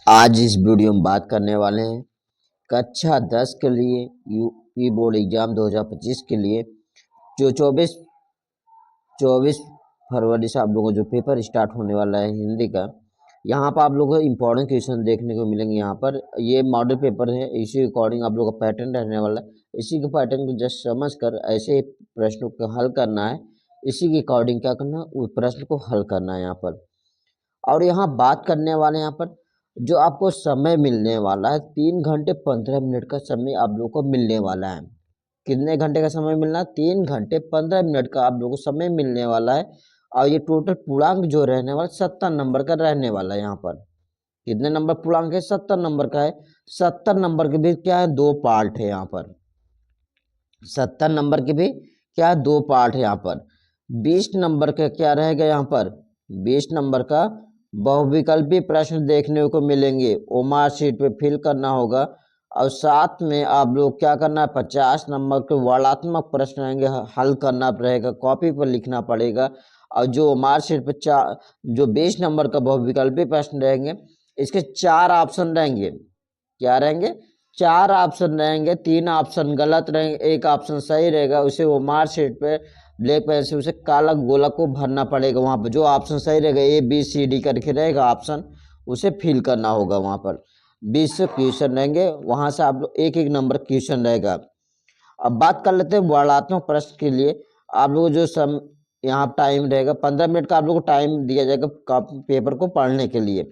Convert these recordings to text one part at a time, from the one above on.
आज इस वीडियो में बात करने वाले हैं कक्षा 10 के लिए यूपी बोर्ड एग्जाम 2025 के लिए जो 24 फरवरी से आप लोगों को जो पेपर स्टार्ट होने वाला है हिंदी का। यहाँ पर आप लोगों को इम्पोर्टेंट क्वेश्चन देखने को मिलेंगे। यहाँ पर ये मॉडल पेपर है, इसी अकॉर्डिंग आप लोगों का पैटर्न रहने वाला है। इसी के पैटर्न को जस्ट समझ कर ऐसे प्रश्नों को हल करना है। इसी के अकॉर्डिंग क्या करना है, उस प्रश्न को हल करना है यहाँ पर। और यहाँ बात करने वाले यहाँ पर जो आपको समय मिलने वाला है 3 घंटे 15 मिनट का समय आप लोगों को मिलने वाला है। कितने घंटे का समय मिलना है? 3 घंटे 15 मिनट का आप लोगों को समय मिलने वाला है। और ये टोटल पूर्णांक जो रहने वाला 70 नंबर का रहने वाला है। यहाँ पर कितने नंबर पूर्णांक है? 70 नंबर का है। 70 नंबर के भी क्या है, 2 पार्ट है यहाँ पर। 70 नंबर के भी क्या है, 2 पार्ट है यहाँ पर। 20 नंबर का क्या रहेगा यहाँ पर? 20 नंबर का बहुविकल्पी प्रश्न देखने को मिलेंगे, ओमार शीट पे फिल करना होगा। और साथ में आप लोग क्या करना है, 50 नंबर के वर्णात्मक प्रश्न रहेंगे, हल करना रहेगा, कॉपी पर लिखना पड़ेगा। और जो ओमार शीट पे जो 20 नंबर का बहुविकल्पी प्रश्न रहेंगे, इसके 4 ऑप्शन रहेंगे। क्या रहेंगे? 4 ऑप्शन रहेंगे। 3 ऑप्शन गलत रहेंगे, एक ऑप्शन सही रहेगा। उसे ओमार शीट पे ब्लैक पेन से उसे काला गोला को भरना पड़ेगा। वहां पर जो ऑप्शन सही रहेगा ABCD करके रहेगा ऑप्शन, उसे फिल करना होगा। वहां पर 20 से क्वेश्चन रहेंगे, वहां से आप लोग एक एक नंबर क्वेश्चन रहेगा। अब बात कर लेते हैं वर्णात्मक प्रश्न के लिए। आप लोग जो यहाँ टाइम रहेगा 15 मिनट का आप लोग को टाइम दिया जाएगा पेपर को पढ़ने के लिए।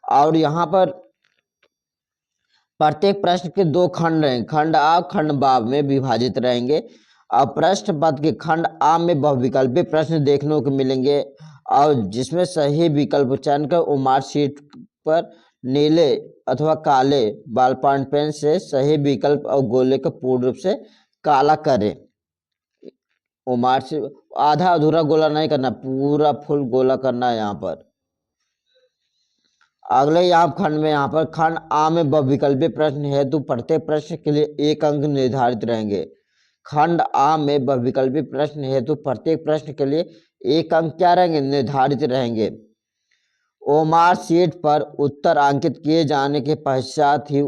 और यहाँ पर प्रत्येक प्रश्न के 2 खंड रहेंगे, खंड आ खंड बा में विभाजित रहेंगे। और प्रश्न पद के खंड आ में बहुविकल्पी प्रश्न देखने को मिलेंगे, और जिसमें सही विकल्प चयन कर ओमार शीट पर नीले अथवा काले बॉलपॉइंट पेन से सही विकल्प और गोले को पूर्ण रूप से काला करें। ओमार से आधा अधूरा गोला नहीं करना, पूरा फुल गोला करना है यहाँ पर। अगले यहाँ खंड में यहाँ पर खंड आ में बहुविकल्पी प्रश्न हेतु प्रत्येक प्रश्न के लिए 1 अंक निर्धारित रहेंगे। खंड आ में बहुविकल्पी प्रश्न हेतु प्रत्येक प्रश्न के लिए 1 अंक क्या रहेंगे? निर्धारित रहेंगे। ओमार शीट पर उत्तर अंकित किए जाने के पश्चात ही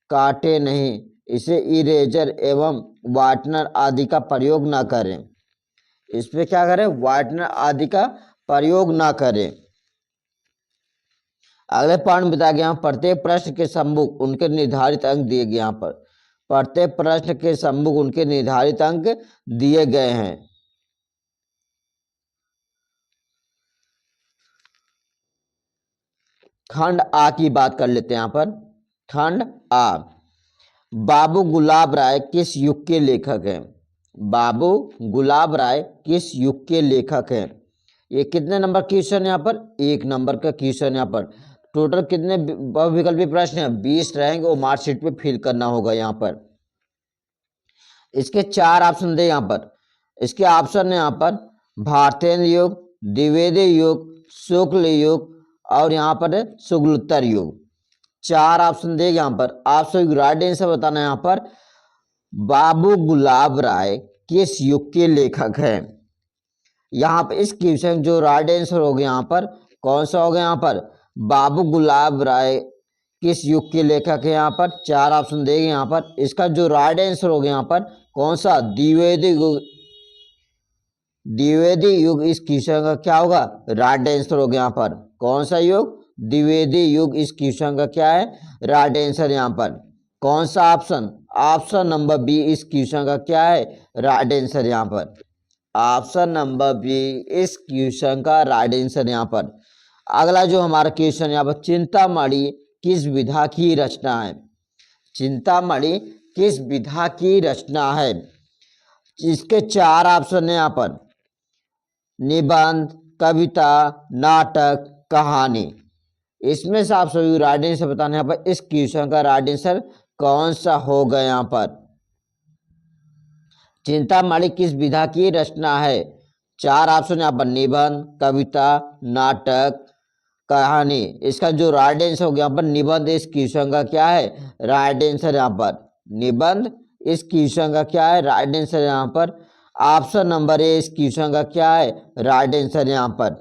काटे नहीं, इसे इरेजर एवं वार्टनर आदि का प्रयोग न करें। इस पे क्या करें? वार्टनर आदि का प्रयोग न करें। अगले पॉइंट बता गया, प्रत्येक प्रश्न के सम्मुख उनके निर्धारित अंक दिए गए। यहाँ पर प्रत्येक प्रश्न के सम्मुख उनके निर्धारित अंक दिए गए हैं। खंड आ की बात कर लेते हैं। यहाँ पर खंड आ, बाबू गुलाब राय किस युग के लेखक हैं? बाबू गुलाब राय किस युग के लेखक हैं? ये कितने नंबर क्वेश्चन यहाँ पर? 1 नंबर का क्वेश्चन यहाँ पर। टोटल कितने बहुविकल्पी प्रश्न हैं? 20 रहेंगे, वो मार्कशीट पे फिल करना होगा। यहाँ पर इसके 4 ऑप्शन दे। यहाँ पर इसके ऑप्शन है यहाँ पर भारतेंद्र युग, द्विवेदी युग, शुक्ल युग और यहाँ पर है शुक्लोत्तर युग। 4 ऑप्शन देगा। यहाँ पर आप सभी राइट आंसर बताना है। यहाँ पर बाबू गुलाब राय किस युग के लेखक हैं? यहाँ पर इस क्वेश्चन जो राइट आंसर हो गया यहाँ पर कौन सा हो गया? यहाँ पर बाबू गुलाब राय किस युग के लेखक है? यहाँ पर 4 ऑप्शन देंगे। यहाँ पर इसका जो राइट आंसर हो गया यहाँ पर कौन सा? द्विवेदी युग। द्विवेदी युग इस क्वेश्चन का क्या होगा? राइट आंसर हो गया। यहाँ पर कौन सा युग? द्विवेदी युग इस क्वेश्चन का क्या है? Right answer. यहाँ पर कौन सा ऑप्शन? ऑप्शन नंबर बी इस क्वेश्चन का क्या है? Right answer. यहाँ पर ऑप्शन नंबर बी इस क्वेश्चन का राइट आंसर। यहाँ पर अगला जो हमारा क्वेश्चन यहाँ पर चिंतामणि किस विधा की रचना है? चिंतामणि किस विधा की रचना है? इसके 4 ऑप्शन है यहाँ पर निबंध, कविता, नाटक, कहानी। इसमें से आप सभी राइट आंसर बताना है। यहाँ पर इस क्वेश्चन का राइट आंसर कौन सा होगा? यहाँ पर चिंतामणि किस विधा की रचना है? 4 ऑप्शन यहाँ पर निबंध, कविता, नाटक, कहानी। इसका जो राइट आंसर हो गया यहाँ पर निबंध इस क्वेश्चन का क्या है? Right answer. यहाँ पर निबंध इस क्वेश्चन का क्या है? Right answer. यहाँ पर ऑप्शन नंबर ए इस क्वेश्चन का क्या है? Right answer. यहाँ पर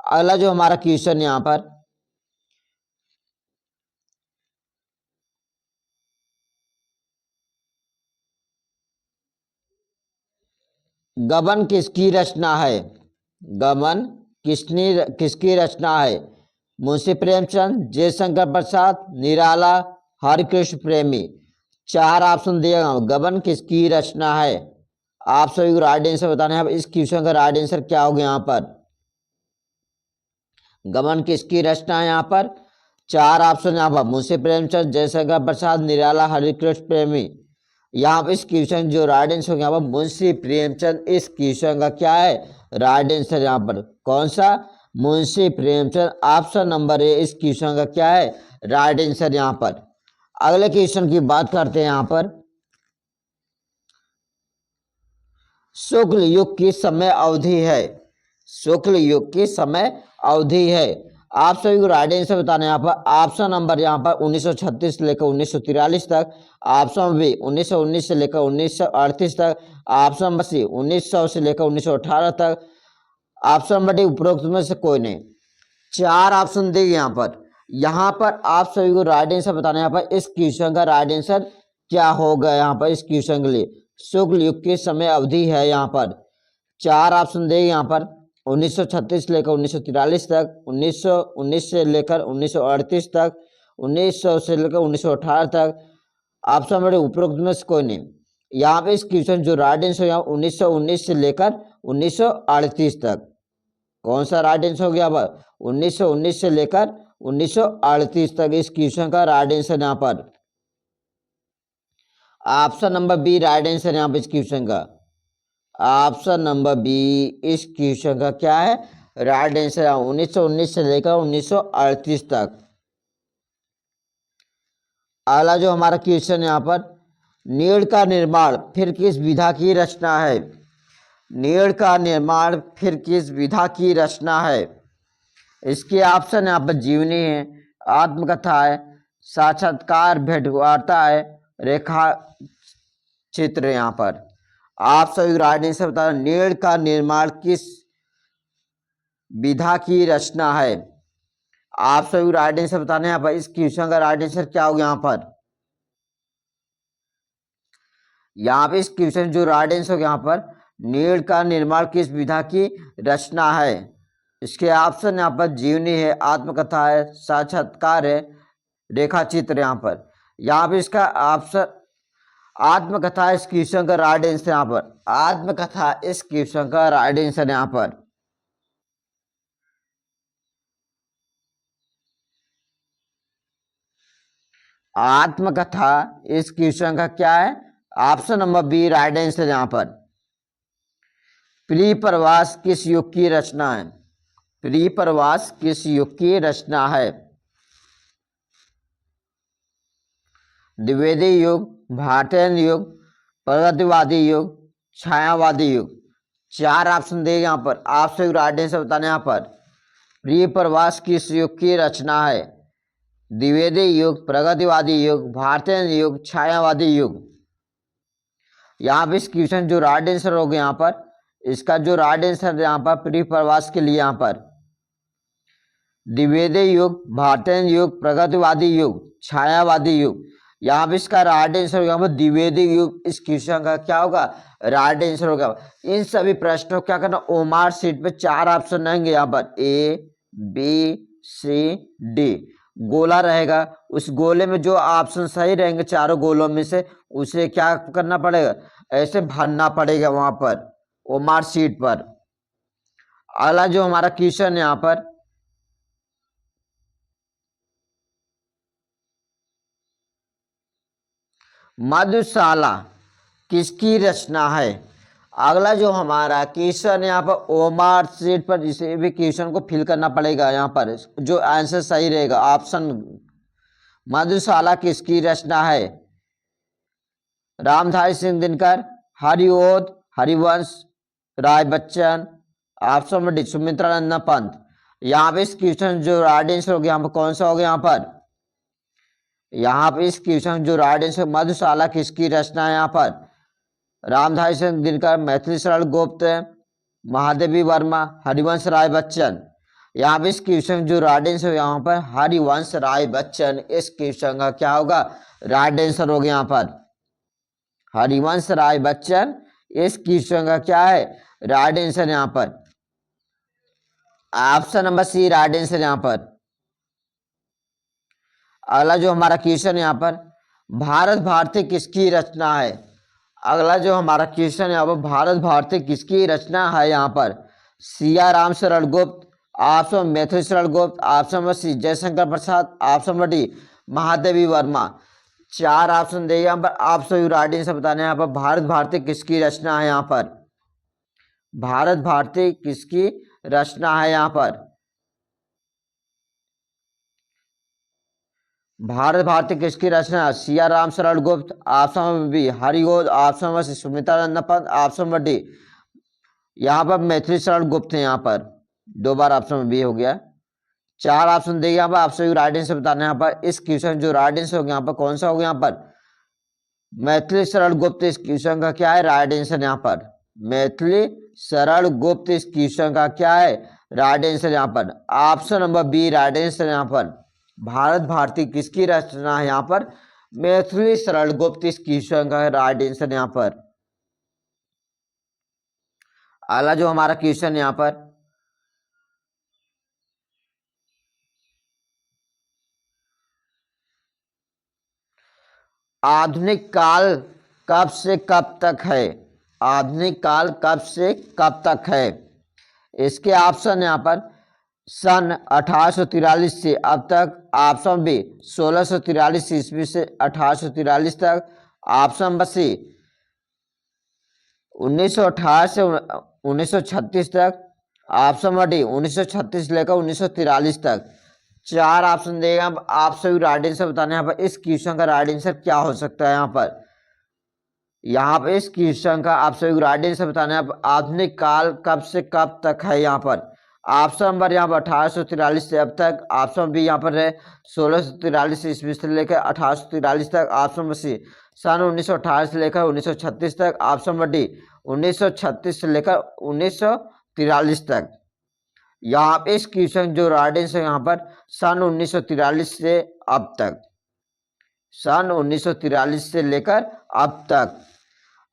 अगला जो हमारा क्वेश्चन यहाँ पर गबन किसकी रचना है? गबन किसकी रचना है? मुंशी प्रेमचंद, जयशंकर प्रसाद, निराला, हरिकृष्ण प्रेमी। चार ऑप्शन दिएगा। गबन किसकी रचना है? आप सभी को राइट आंसर बताना है। इस क्वेश्चन का राइट आंसर क्या होगा यहाँ पर? गबन किसकी रचना है? यहाँ पर चार ऑप्शन यहाँ पर मुंशी प्रेमचंद, जयशंकर प्रसाद, निराला, हरिकृष्ण प्रेमी। यहाँ पर इस क्वेश्चन जो राइट आंसर यहाँ पर मुंशी प्रेमचंद। इस क्वेश्चन का क्या है राइट आंसर? यहाँ पर कौन सा? Munshi Premchand. Option number A इस क्वेश्चन का क्या है राइट आंसर यहाँ पर। अगले क्वेश्चन की बात करते हैं यहाँ पर। शुक्ल युग की समय अवधि है। शुक्ल युग की समय अवधि है। आप सभी को राइट आंसर बताना है यहाँ पर। ऑप्शन नंबर यहाँ पर 1936 से लेकर 1943 तक। ऑप्शन बी 1919 से लेकर 1938 तक। ऑप्शन नंबर सी 1900 से लेकर 1918 तक। ऑप्शन नंबर डी उपरोक्त में से कोई नहीं। चार ऑप्शन देंगे यहाँ पर। यहाँ पर आप सभी को राइट आंसर बताना है यहाँ पर। इस क्वेश्चन का राइट आंसर क्या होगा यहाँ पर? इस क्वेश्चन के लिए शुक्ल युग की समय अवधि है यहाँ पर। चार ऑप्शन देंगे यहाँ पर। 1936 से लेकर 1943 तक, 1919 से लेकर 1938 तक, 1900 से लेकर 1918 तक। ऑप्शन नंबर उपरोक्त में से कोई नहीं। यहाँ पे इस क्वेश्चन जो राइट आंसर यहाँ 1919 से लेकर 1938 तक। कौन सा राइट आंसर हो गया? यहाँ पर 1919 से लेकर 1938 तक इस क्वेश्चन का राइट आंसर यहाँ पर। Option number B right answer यहाँ पर इस क्वेश्चन का। ऑप्शन नंबर बी इस क्वेश्चन का क्या है राइट आंसर? 1919 से लेकर 1938 तक। अगला जो हमारा क्वेश्चन है यहाँ पर, नीड़ का निर्माण फिर किस विधा की रचना है? नीड़ का निर्माण फिर किस विधा की रचना है? इसके ऑप्शन यहाँ पर जीवनी है, आत्मकथा है, साक्षात्कार भेंट वार्ता है, रेखा चित्र। यहाँ पर आप सभी राइट आंसर बता। नीड़ का निर्माण किस विधा की रचना है? आप सभी राइट आंसर बताने यहाँ पर। इस क्वेश्चन का राइट आंसर क्या होगा यहाँ पर? यहाँ पे इस क्वेश्चन जो राइट आंसर होगा यहाँ पर, नीड़ का निर्माण किस विधा की रचना है? इसके ऑप्शन यहाँ पर जीवनी है, आत्मकथा है, साक्षात्कार है, रेखा चित्र। यहाँ पे इसका ऑप्शन आत्मकथा इस क्वेश्चन का राइट आंसर यहाँ पर। आत्मकथा इस क्वेश्चन का राइट आंसर यहाँ पर। आत्मकथा इस क्वेश्चन का क्या है? Option number B right answer यहाँ पर। प्रिप्रवास किस युग की रचना है? प्रिप्रवास किस युग की रचना है? द्विवेदी युग, भारतीय युग, प्रगतिवादी युग, छायावादी युग। चार ऑप्शन देगा यहाँ पर। आप सभी राइट आंसर बताने यहाँ पर। प्रिप्रवास किस युग की रचना है? द्विवेदी युग, प्रगतिवादी युग, भारतीय युग, छायावादी युग। यहाँ पे इस क्वेश्चन जो राइट आंसर होगा यहाँ पर, इसका जो राइट आंसर यहाँ पर प्रिप्रवास के लिए यहाँ पर द्विवेदी युग, भारतीय युग, प्रगतिवादी युग, छायावादी युग। यहाँ पे इसका राइट आंसर होगा यहाँ पर द्विवेदी युग। इस क्वेश्चन का क्या होगा राइट आंसर होगा। इन सभी प्रश्नों को क्या करना, ओमार शीट पे चार ऑप्शन रहेंगे यहाँ पर, ए बी सी डी। गोला रहेगा, उस गोले में जो ऑप्शन सही रहेंगे चारों गोलों में से, उसे क्या करना पड़ेगा, ऐसे भरना पड़ेगा वहां पर ओमार शीट पर। अगला जो हमारा क्वेश्चन है यहाँ पर, मधुशाला किसकी रचना है? अगला जो हमारा क्वेश्चन यहाँ पर ओमार शीट पर, जिसे भी क्वेश्चन को फिल करना पड़ेगा यहाँ पर, जो आंसर सही रहेगा ऑप्शन। मधुशाला किसकी रचना है? Ramdhari Singh Dinkar, Hariaudh, Harivansh, Rai Bachchan. Option number D Sumitra Nandan Pant. यहाँ पे इस क्वेश्चन जो राइट आंसर हो गया यहाँ पर कौन सा हो गया यहाँ पर? यहाँ पे इस क्वेश्चन जो राइट आंसर, मधुशाला किसकी रचना है यहाँ पर? रामधारी सिंह दिनकर, मैथिली शरण गुप्त, महादेवी वर्मा, हरिवंश राय बच्चन। यहाँ पे इस क्वेश्चन जो राइट आंसर यहाँ पर हरिवंश राय बच्चन। इस क्वेश्चन का क्या होगा राइट आंसर हो गया यहाँ पर? हरिवंश राय बच्चन इस क्वेश्चन का क्या है राइट आंसर यहाँ पर? Option number C right answer यहाँ पर। अगला जो हमारा क्वेश्चन यहाँ पर, भारत भारती किसकी रचना है? अगला जो हमारा क्वेश्चन है अब, भारत भारती किसकी रचना है यहाँ पर? Siya Ram Sharan Gupt, option Maithili Sharan Gupt, option number C Jaishankar Prasad, option number D Mahadevi Varma. चार ऑप्शन देगा यहाँ पर, आप सभी राइट आंसर बताने यहाँ पर भारत भारती किसकी रचना है यहाँ पर? भारत भारती किसकी रचना है यहाँ पर? भारत भारती किसकी रचना? Siya Ram Sharan Gupt, option number B Harighosh, option number C Sumitra Nanda Pant, option number D यहाँ पर मैथिली शरण गुप्त है यहाँ पर। दो बार ऑप्शन में बी हो गया। चार ऑप्शन देगा यहाँ पर, आप सभी राइट आंसर बताना यहाँ पर। इस क्वेश्चन जो राइट आंसर होगा यहाँ पर कौन सा होगा यहाँ पर? मैथिली शरण गुप्त इस क्वेश्चन का क्या है राइट आंसर यहाँ पर? मैथिली शरण गुप्त इस क्वेश्चन का क्या है राइट आंसर यहाँ पर? Option number B right answer यहाँ पर। भारत भारती किसकी रचना है यहाँ पर? मैथिली शरण गुप्त इस क्वेश्चन का राइट आंसर यहाँ पर। अगला जो हमारा क्वेश्चन यहाँ पर, आधुनिक काल कब से कब तक है? आधुनिक काल कब से कब तक है? इसके ऑप्शन यहाँ पर, सन 1843 से अब तक, ऑप्शन बी 1643 ईस्वी से 1843 तक, ऑप्शन नंबर सी 1918 से 1936 तक, ऑप्शन नंबर डी 1936 से लेकर 1943 तक। चार ऑप्शन देगा, आप सभी राइट आंसर बताने यहाँ पर। इस क्वेश्चन का राइट आंसर क्या हो सकता है यहाँ पर? यहाँ पर इस क्वेश्चन का आप सभी राइट आंसर बताना है। आधुनिक काल कब से कब तक है यहाँ पर? ऑप्शन नंबर यहाँ पर 1843 से अब तक, ऑप्शन बी यहाँ पर है 1643 ईस्वी से लेकर 1843 तक, ऑप्शन नंबर सी सन 1918 से लेकर 1936 तक, ऑप्शन नंबर डी 1936 से लेकर 1943 तक। यहाँ पे इस क्वेश्चन जो राइट आंसर यहाँ पर सन 1943 से अब तक, सन 1943 से लेकर अब तक।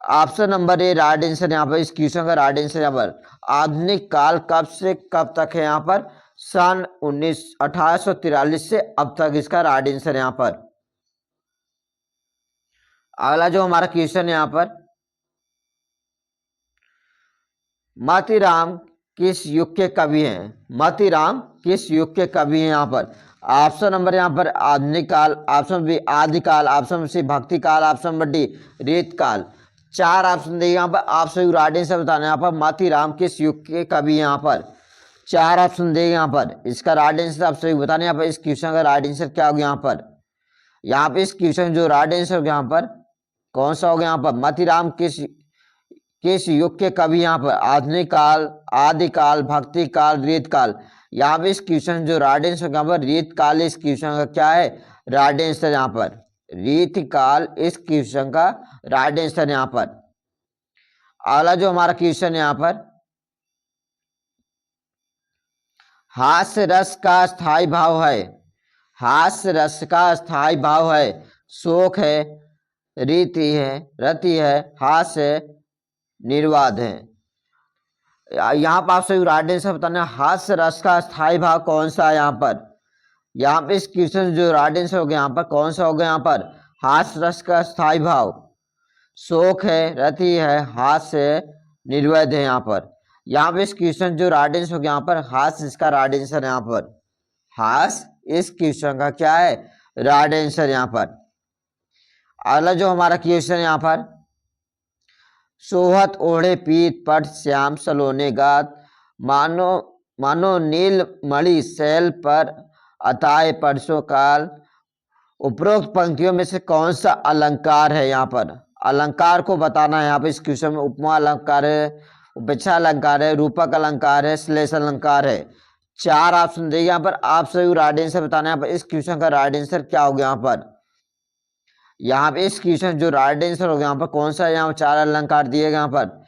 Option number A right answer यहाँ पर। इस क्वेश्चन का राइट आंसर यहाँ पर आधुनिक काल कब से कब तक है यहाँ पर? सन 1843 से अब तक इसका राइट आंसर यहाँ पर। अगला जो हमारा क्वेश्चन है यहाँ पर, मातीराम किस युग के कवि हैं? मातीराम किस युग के कवि हैं यहाँ पर? ऑप्शन नंबर यहाँ पर आधुनिक काल, ऑप्शन बी आदिकाल, ऑप्शन सी भक्ति काल, ऑप्शन नंबर डी रीत काल। चार ऑप्शन दिए यहाँ पर, आप सभी राइट आंसर बताना यहाँ पर। मातीराम किस युग के कवि यहाँ पर? चार ऑप्शन दिए यहाँ पर, इसका राइट आंसर आप सभी बताना यहाँ पर। इस क्वेश्चन का राइट आंसर क्या होगा यहाँ पर? यहाँ पे इस क्वेश्चन जो राइट आंसर होगा यहाँ पर कौन सा होगा यहाँ पर? मातीराम किस युग के कवि यहाँ पर? आधुनिक काल, आदिकाल, भक्ति काल, रीत काल। यहाँ पे इस क्वेश्चन जो राइट आंसर यहाँ पर रीत काल इस क्वेश्चन का क्या है राइट आंसर यहाँ पर? रीत काल इस क्वेश्चन का राइट आंसर यहाँ पर। अगला जो हमारा क्वेश्चन यहाँ पर, हास्य रस का स्थायी भाव है। हास्य रस का स्थायी भाव है, शोक है, रीति है, रति है, हास्य निर्वाद है। यहाँ पर आप सभी राइट आंसर बताना। हास्य रस का स्थायी भाव कौन सा है यहाँ पर? यहाँ पे इस क्वेश्चन जो राइट आंसर हो गया यहाँ पर कौन सा हो गया यहाँ पर? हास्य रस का स्थायी भाव शोक है, रति है, हास्य निर्वेद है यहाँ पर। यहाँ पे इस क्वेश्चन जो राइट आंसर हो गया यहाँ पर हास्य इसका राइट आंसर यहाँ पर। हास्य इस क्वेश्चन का क्या है राइट आंसर यहाँ पर। अगला जो हमारा क्वेश्चन यहाँ पर, सोहत ओढ़े पीत पट श्याम सलोने गात, मानो मानो नील मणि शैल पर अताए परसों काल। उपरोक्त पंक्तियों में से कौन सा अलंकार है यहाँ पर? अलंकार को बताना है यहाँ पे। इस क्वेश्चन में उपमा अलंकार है, उपेक्षा अलंकार है, रूपक अलंकार है, श्लेष अलंकार है। चार ऑप्शन दिए यहाँ पर, आप सभी राइट आंसर बताना है यहाँ पर। इस क्वेश्चन का राइट आंसर क्या हो गया यहाँ पर? यहाँ पे इस क्वेश्चन जो राइट आंसर हो गया यहाँ पर कौन सा? यहाँ चार अलंकार दिए गए यहाँ पर।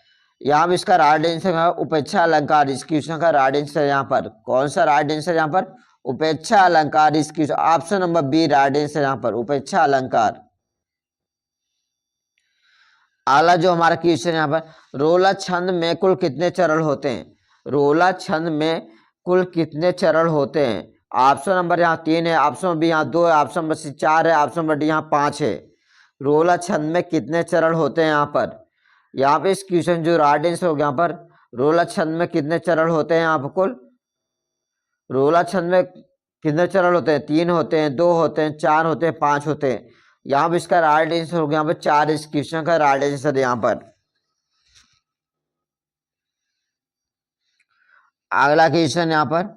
यहाँ पे इसका राइट आंसर है उपेक्षा अलंकार। इस क्वेश्चन का राइट आंसर यहाँ पर कौन सा राइट आंसर यहाँ पर? उपेक्षा अलंकार। इस question option number B right answer यहाँ पर, उपेक्षा अलंकार। अगला जो हमारा क्वेश्चन यहाँ पर, रोला छंद में कुल कितने चरण होते हैं। रोला छंद में कुल कितने चरण होते हैं। ऑप्शन नंबर यहाँ 3 है, ऑप्शन नंबर बी यहाँ 2 है, ऑप्शन नंबर सी 4 है, ऑप्शन नंबर डी यहाँ 5 है। रोला छंद में कितने चरण होते हैं यहाँ पर। यहाँ पे इस क्वेश्चन जो राइट आंसर हो गया यहाँ पर, रोला छंद में कितने चरण होते हैं यहाँ पर कुल। रोला छंद में कितने चरण होते हैं, 3 होते हैं, 2 होते हैं, 4 होते हैं, 5 होते हैं। यहाँ पर इसका राइट आंसर हो गया यहाँ पर 4, इस क्वेश्चन का राइट आंसर यहाँ पर। अगला क्वेश्चन यहाँ पर,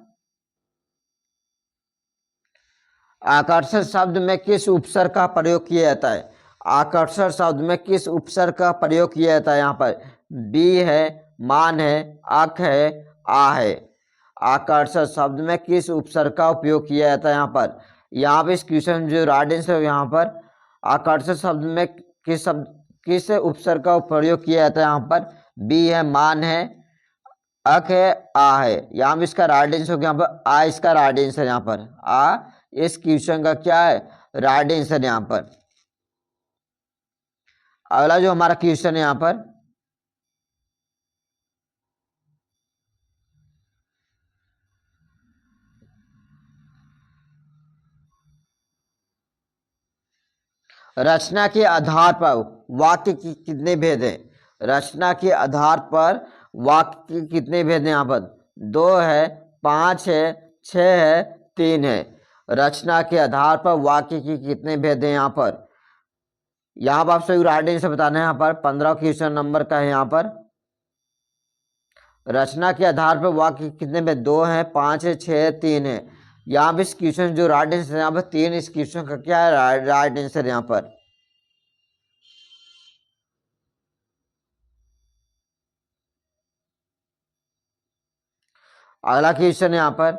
आकर्षण शब्द में किस उपसर्ग का प्रयोग किया जाता है। आकर्षण शब्द में किस उपसर्ग का प्रयोग किया जाता है यहाँ पर। बी है, मान है, अक है, आ है। आकर्षण शब्द में किस उपसर्ग का उपयोग किया जाता है यहाँ पर। यहाँ पे इस क्वेश्चन जो राइट आंसर यहाँ पर, आकर्षण शब्द में किस उपसर्ग का प्रयोग किया जाता है यहाँ पर। बी है, मान है, अक है, आ है। यहाँ पे इसका राइट आंसर हो गया यहाँ पर आ, इसका राइट आंसर यहाँ पर आ, इस क्वेश्चन का क्या है राइट आंसर यहाँ पर। अगला जो हमारा क्वेश्चन है यहाँ पर, रचना के आधार पर वाक्य की कितने भेद हैं। रचना के आधार पर वाक्य के कितने भेद हैं यहाँ पर। 2 है, 5 है, 6 है, 3 है। रचना के आधार पर वाक्य की कितने भेद हैं यहाँ पर। यहाँ पर आप सही राइट आंसर बताना है। यहाँ पर 15 क्वेश्चन नंबर का है। यहाँ पर रचना के आधार पर वाक्य कितने भेद, 2 है, 5 है, 6 है, 3 है। यहाँ पे इस क्वेश्चन जो राइट आंसर है यहाँ पर 3, इस क्वेश्चन का क्या है राइट आंसर यहाँ पर। अगला क्वेश्चन है यहाँ पर,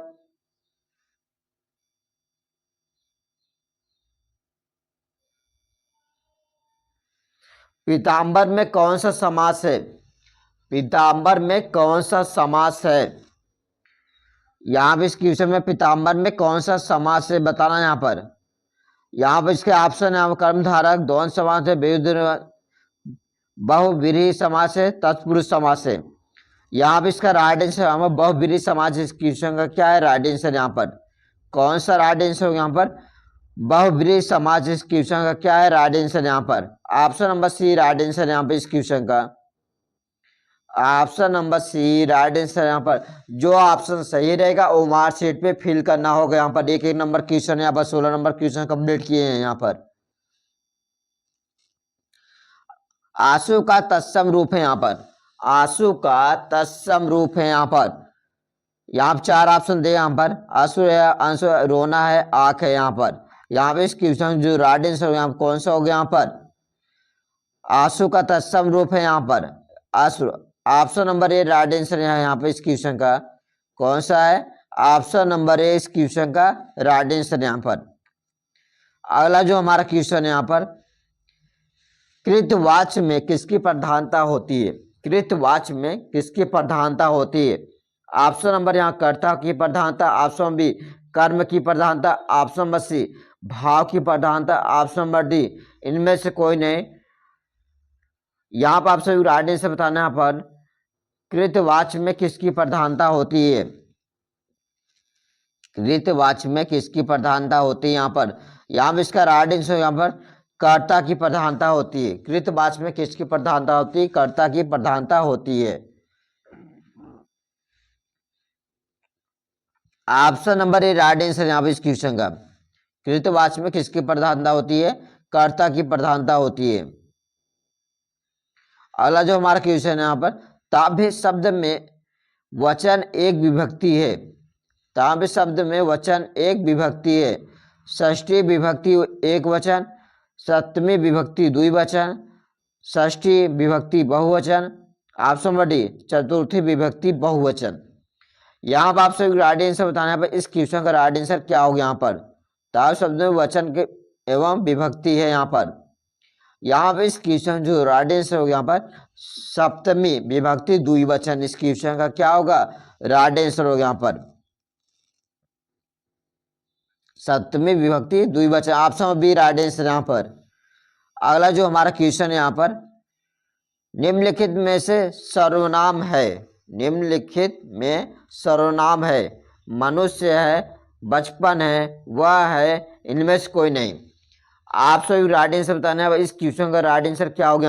पीताम्बर में कौन सा समास है। पीताम्बर में कौन सा समास है। यहाँ पे इस क्वेश्चन में पीताम्बर में कौन सा समास है बताना। यहाँ पर इसके ऑप्शन है, कर्मधारक, द्वंद्व समास है, बहुव्रीहि समास है, तत्पुरुष समास है। यहाँ पे इसका राइट आंसर बहुव्रीहि समास, इस क्वेश्चन का क्या है राइट आंसर यहाँ पर। कौन सा राइट आंसर यहाँ पर, बहुव्रीहि समास, इस क्वेश्चन का क्या है राइट आंसर यहाँ पर। Option number C right answer यहाँ पे इस क्वेश्चन का। Option number C right answer यहाँ पर। जो ऑप्शन सही रहेगा वो मार्कशीट पे फिल करना होगा। यहाँ पर एक एक नंबर क्वेश्चन, यहाँ पर 16 नंबर क्वेश्चन कंप्लीट किए हैं। यहाँ पर आंसू का तत्सम रूप है। यहाँ पर आंसू का तत्सम रूप है। यहाँ पर 4 ऑप्शन दे। यहाँ पर आंसू है, आंसू रोना है, आंख है। यहाँ पे इस क्वेश्चन जो राइट आंसर यहाँ कौन सा हो गया। यहाँ पर आंसू का तत्सम रूप है। यहाँ पर आंसू, option number A right answer यहाँ पे इस क्वेश्चन का कौन सा है। ऑप्शन नंबर ए इस क्वेश्चन का राइट आंसर यहाँ पर। अगला जो हमारा क्वेश्चन है यहाँ पर, कृतवाच्य में किसकी प्रधानता होती है। कृतवाच्य में किसकी प्रधानता होती है। ऑप्शन नंबर यहाँ कर्ता की प्रधानता, ऑप्शन बी कर्म की प्रधानता, ऑप्शन नंबर सी भाव की प्रधानता, ऑप्शन नंबर डी इनमें से कोई नहीं। यहाँ पर आपसे राइट आंसर बताना। यहाँ पर कृतवाच्य में किसकी प्रधानता होती है। कृतवाच्य में किसकी प्रधानता होती है। यहाँ पर इसका राइट आंसर यहाँ पर कर्ता की प्रधानता होती है। कृतवाच्य में किसकी प्रधानता होती है, कर्ता की प्रधानता होती है। Option number A right answer यहाँ पे इस क्वेश्चन का। कृतवाच्य में किसकी प्रधानता होती है, कर्ता की प्रधानता होती है। अगला जो हमारा क्वेश्चन है यहाँ पर, ताभ्य शब्द में वचन एक विभक्ति है। ताभ्य शब्द में वचन एक विभक्ति है। षष्ठी विभक्ति एक वचन, सप्तमी विभक्ति द्विवचन, षष्ठी विभक्ति बहुवचन, ऑप्शन नंबर डी चतुर्थी विभक्ति बहुवचन। यहाँ पर आपसे राइट आंसर बताना है। इस क्वेश्चन का राइट आंसर क्या होगा। यहाँ पर ताभ्य शब्द में वचन के एवं विभक्ति है। यहाँ पे इस क्वेश्चन जो राइट आंसर होगा यहाँ पर सप्तमी विभक्ति द्विवचन, इस क्वेश्चन का क्या होगा राइट आंसर होगा। यहाँ पर सप्तमी विभक्ति द्विवचन, ऑप्शन बी राइट आंसर यहाँ पर। अगला जो हमारा क्वेश्चन है यहाँ पर, निम्नलिखित में से सर्वनाम है, निम्नलिखित में सर्वनाम है, मनुष्य है, बचपन है, वह है, इनमें से कोई नहीं। आप सभी राइट आंसर बताना है। इस क्वेश्चन का राइट आंसर क्या होगा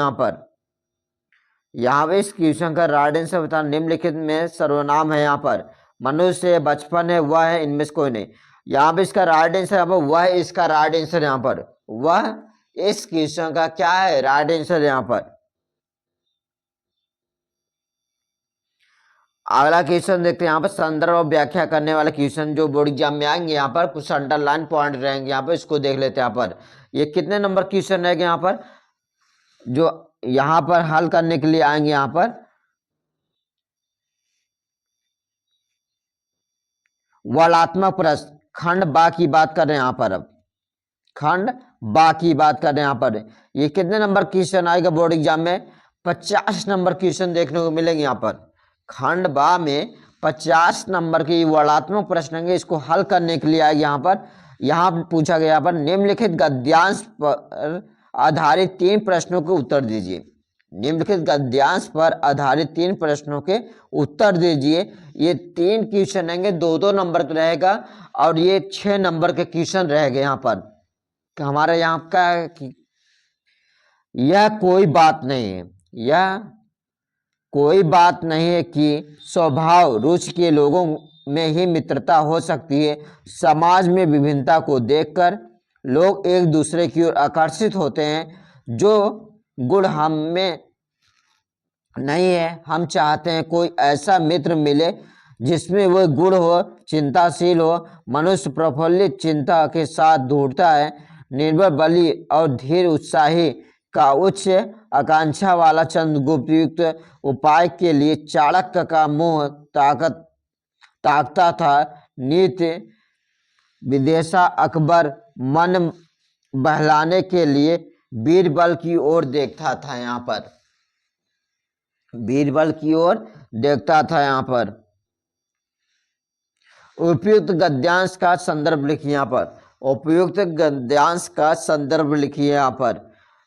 यहाँ पे इस क्वेश्चन का राइट आंसर बताना, निम्नलिखित में सर्वनाम है, यहाँ पर मनुष्य है, बचपन है, वह है, इनमें से कोई नहीं। यहाँ पे इसका राइट आंसर, यहाँ पर वह इसका राइट आंसर, यहाँ पर वह इस क्वेश्चन का क्या है, राइट आंसर यहाँ पर। अगला क्वेश्चन देखते हैं यहाँ पर, संदर्भ और व्याख्या करने वाले क्वेश्चन जो बोर्ड एग्जाम में आएंगे, यहाँ पर कुछ अंडरलाइन पॉइंट रहेंगे, यहाँ पर इसको देख लेते हैं। यहाँ पर ये कितने नंबर क्वेश्चन रहेंगे, यहाँ पर जो यहाँ पर हल करने के लिए आएंगे, यहाँ पर वर्णात्मक प्रश्न खंड बा की बात कर रहे हैं। यहाँ पर अब खंड बा की बात कर रहे हैं। यहाँ पर ये कितने नंबर क्वेश्चन आएगा बोर्ड एग्जाम में, 50 नंबर क्वेश्चन देखने को मिलेंगे। यहाँ पर खंड बा में 50 नंबर की वर्णात्मक प्रश्न होंगे, इसको हल करने के लिए आएगा। यहाँ पूछा गया, यहाँ पर निम्नलिखित गद्यांश पर आधारित 3 प्रश्नों के उत्तर दीजिए। निम्नलिखित गद्यांश पर आधारित 3 प्रश्नों के उत्तर दीजिए। ये 3 क्वेश्चन रहेंगे, 2-2 नंबर का रहेगा और ये 6 नंबर के क्वेश्चन रहेंगे। यहाँ पर हमारे यहाँ का यह कोई बात नहीं है, यह कोई बात नहीं है कि स्वभाव रुचि के लोगों में ही मित्रता हो सकती है। समाज में विभिन्नता को देखकर लोग एक दूसरे की ओर आकर्षित होते हैं। जो गुण हम में नहीं है, हम चाहते हैं कोई ऐसा मित्र मिले जिसमें वह गुण हो, चिंताशील हो। मनुष्य प्रफुल्लित चिंता के साथ ढूंढता है, निर्भर, बली और धीर, उत्साही का उच्च आकांक्षा वाला चंद्रगुप्त उपाय के लिए चाणक्य का मुंह ताकता था। नीति विदेशा अकबर मन बहलाने के लिए बीरबल की ओर देखता था। यहाँ पर बीरबल की ओर देखता था। यहाँ पर उपयुक्त गद्यांश का संदर्भ लिखिए। यहाँ पर उपयुक्त गद्यांश का संदर्भ लिखिए।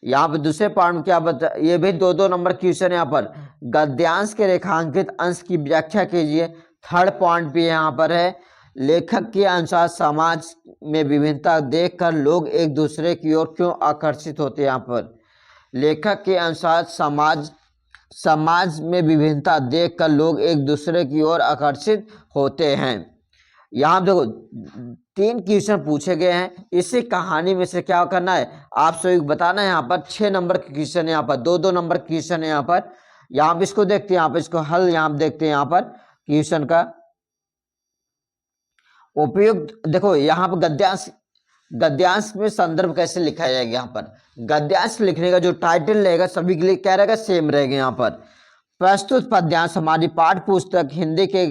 यहाँ पर दूसरे पार्ट में क्या बता, ये भी 2-2 नंबर क्वेश्चन। यहाँ पर गद्यांश के रेखांकित अंश की व्याख्या कीजिए। थर्ड पॉइंट भी यहाँ पर है, लेखक के अनुसार समाज में विभिन्नता देखकर लोग एक दूसरे की ओर क्यों आकर्षित होते हैं। यहाँ पर लेखक के अनुसार समाज में विभिन्नता देखकर लोग एक दूसरे की ओर आकर्षित होते हैं। यहाँ देखो 3 क्वेश्चन पूछे गए हैं, इसी कहानी में से क्या करना है, आप सभी को बताना है। यहाँ पर 6 नंबर के क्वेश्चन है, यहाँ पर 2-2 नंबर क्वेश्चन है। यहाँ पर इसको देखते हैं, यहाँ पर इसको हल यहाँ देखते हैं। यहाँ पर क्वेश्चन का उपयुक्त देखो, यहाँ पर गद्यांश में संदर्भ कैसे लिखा जाएगा। यहाँ पर गद्यांश लिखने का जो टाइटल रहेगा सभी के लिए क्या रहेगा, सेम रहेगा। यहाँ पर प्रस्तुत पद्यांश हमारी पाठ्य पुस्तक हिंदी के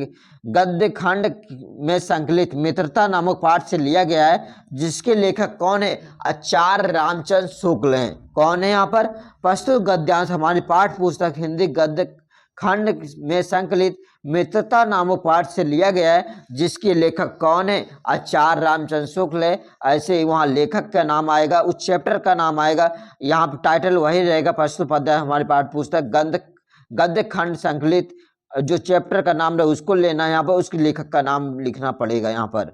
गद्य खंड में संकलित मित्रता नामक पाठ से लिया गया है, जिसके लेखक कौन है, आचार्य रामचंद्र शुक्ल हैं। कौन है यहाँ पर, प्रस्तुत गद्यांश हमारी पाठ्य पुस्तक हिंदी गद्य खंड में संकलित मित्रता नामक पाठ से लिया गया है, जिसके लेखक कौन है, आचार्य रामचंद्र शुक्ल है। ऐसे ही वहाँ लेखक का नाम आएगा, उस चैप्टर का नाम आएगा। यहाँ पर टाइटल वही रहेगा, प्रस्तुत पद्यांश हमारी पाठ्य पुस्तक गद्य खंड संकलित, जो चैप्टर का नाम रहे उसको लेना है। यहाँ पर उसके लेखक का नाम लिखना पड़ेगा। यहाँ पर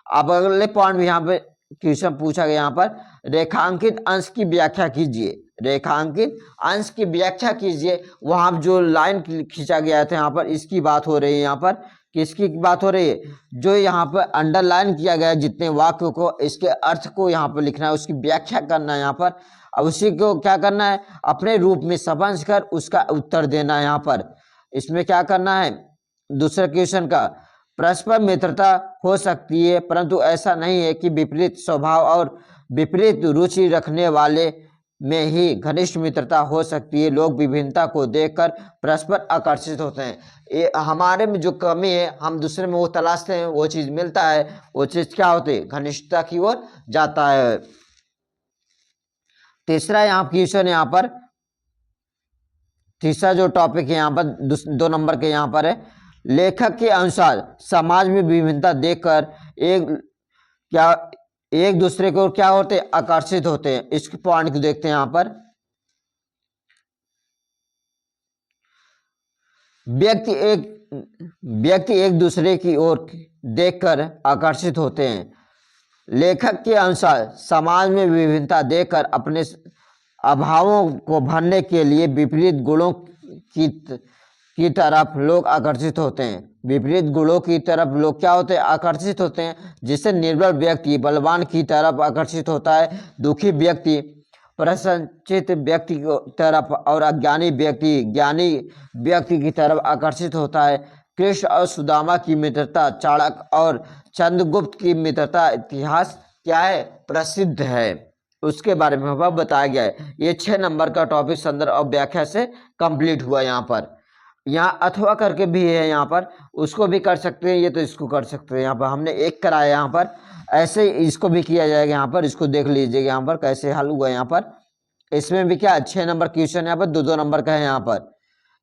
अब अगले पॉइंट में यहाँ पे क्वेश्चन पूछा गया, यहाँ पर रेखांकित अंश की व्याख्या कीजिए। रेखांकित अंश की व्याख्या कीजिए। वहां जो लाइन खींचा गया था, यहाँ पर इसकी बात हो रही है। यहाँ पर किसकी बात हो रही है, जो यहाँ पर अंडरलाइन किया गया जितने वाक्यों को, इसके अर्थ को यहाँ पर लिखना है, उसकी व्याख्या करना है। यहाँ पर अब उसी को क्या करना है, अपने रूप में समझ कर उसका उत्तर देना है। यहाँ पर इसमें क्या करना है, दूसरे क्वेश्चन का, परस्पर मित्रता हो सकती है, परंतु ऐसा नहीं है कि विपरीत स्वभाव और विपरीत रुचि रखने वाले में ही घनिष्ठ मित्रता हो सकती है। लोग विभिन्नता को देखकर परस्पर आकर्षित होते हैं। ये हमारे में जो कमी है, हम दूसरे में वो तलाशते हैं, वो चीज मिलता है, वो चीज क्या होती है, घनिष्ठता की ओर जाता है। तीसरा यहाँ क्वेश्चन, यहाँ पर तीसरा जो टॉपिक है यहाँ पर 2 नंबर के यहाँ पर है, लेखक के अनुसार समाज में विभिन्नता देखकर एक दूसरे को क्या होते हैं, आकर्षित होते हैं। इस पॉइंट को देखते हैं। यहाँ पर व्यक्ति एक दूसरे की ओर देखकर आकर्षित होते हैं। लेखक के अनुसार समाज में विभिन्नता देखकर अपने अभावों को भरने के लिए विपरीत गुणों की तरफ लोग आकर्षित होते हैं। विपरीत गुणों की तरफ लोग क्या होते हैं? आकर्षित होते हैं। जिससे निर्बल व्यक्ति बलवान की तरफ आकर्षित होता है, दुखी व्यक्ति प्रसन्नचित व्यक्ति की तरफ और अज्ञानी व्यक्ति ज्ञानी व्यक्ति की तरफ आकर्षित होता है। कृष्ण और सुदामा की मित्रता, चाणक्य और चंद्रगुप्त की मित्रता इतिहास क्या है? प्रसिद्ध है। उसके बारे में वह बताया गया है। ये 6 नंबर का टॉपिक संदर्भ और व्याख्या से कंप्लीट हुआ। यहाँ अथवा करके भी है, यहाँ पर उसको भी कर सकते हैं, ये तो इसको कर सकते हैं। यहाँ पर हमने एक कराया, यहाँ पर ऐसे इसको भी किया जाएगा। यहाँ पर इसको देख लीजिएगा यहाँ पर कैसे हल हुआ। यहाँ पर इसमें भी क्या 6 नंबर क्वेश्चन यहाँ पर 2-2 नंबर का है। यहाँ पर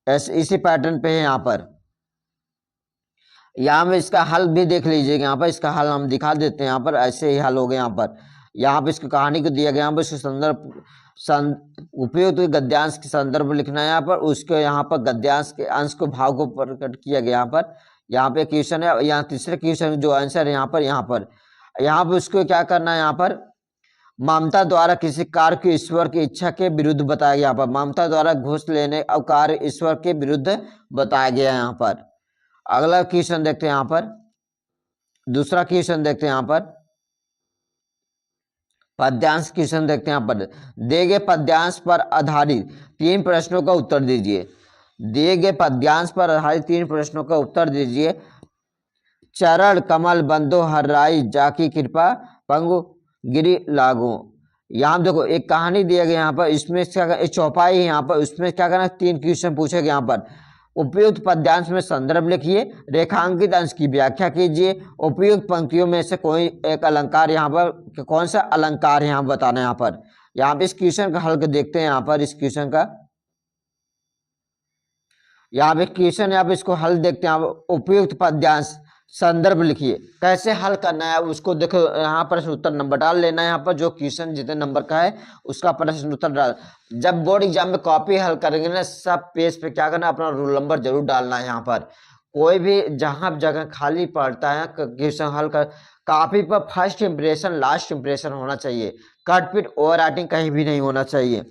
ऐसे इसी पैटर्न पे है। यहाँ में इसका हल भी देख लीजिएगा। यहाँ पर इसका हल हम दिखा देते हैं। यहाँ पर ऐसे ही हल हो गया। यहाँ पर इसकी कहानी को दिया गया। यहाँ पर इसके संदर्भ उपयुक्त गद्यांश के संदर्भ लिखना है। यहाँ पर उसके यहाँ पर गद्यांश के अंश को भाव को प्रकट किया गया। यहाँ पे क्वेश्चन है। यहाँ तीसरे क्वेश्चन जो आंसर है यहाँ पर उसको क्या करना है? यहाँ पर ममता द्वारा किसी कार्य को ईश्वर की इच्छा के विरुद्ध बताया गया। यहाँ पर ममता द्वारा घूस लेने और कार्य ईश्वर के विरुद्ध बताया गया। यहाँ पर अगला क्वेश्चन देखते हैं। यहाँ पर दूसरा क्वेश्चन देखते हैं। यहाँ पर पद्यांश क्वेश्चन देखते हैं। यहाँ पर दिए गए पद्यांश पर आधारित 3 प्रश्नों का उत्तर दीजिए। दिए गए पद्यांश पर आधारित 3 प्रश्नों का उत्तर दीजिए। चरण कमल बंदो हर राई जाकी कृपा पंगु गिरी लागू। यहाँ देखो एक कहानी दिया गया। यहाँ पर इसमें क्या एक चौपाई है। यहाँ पर उसमें क्या करना? 3 क्वेश्चन पूछे गए। यहाँ पर उपयुक्त पद्यांश में संदर्भ लिखिए, रेखांकित अंश की व्याख्या कीजिए, उपयुक्त पंक्तियों में से कोई एक अलंकार यहाँ पर कौन सा अलंकार यहाँ बताना है। यहाँ पर इस क्वेश्चन का हल देखते हैं। यहाँ पर इस क्वेश्चन का यहाँ पे क्वेश्चन यहाँ पे इसको हल देखते हैं। उपयुक्त पद्यांश संदर्भ लिखिए, कैसे हल करना है उसको देखो। यहाँ प्रश्न उत्तर नंबर डाल लेना है। यहाँ पर जो क्वेश्चन जितने नंबर का है उसका प्रश्न उत्तर डाल। जब बोर्ड एग्जाम में कॉपी हल करेंगे ना, सब पेज पे क्या करना, अपना रोल नंबर जरूर डालना है। यहाँ पर कोई भी जहाँ जगह खाली पड़ता है क्वेश्चन हल कर, कॉपी पर फर्स्ट इंप्रेशन लास्ट इंप्रेशन होना चाहिए। कट पिट ओवर राइटिंग कहीं भी नहीं होना चाहिए।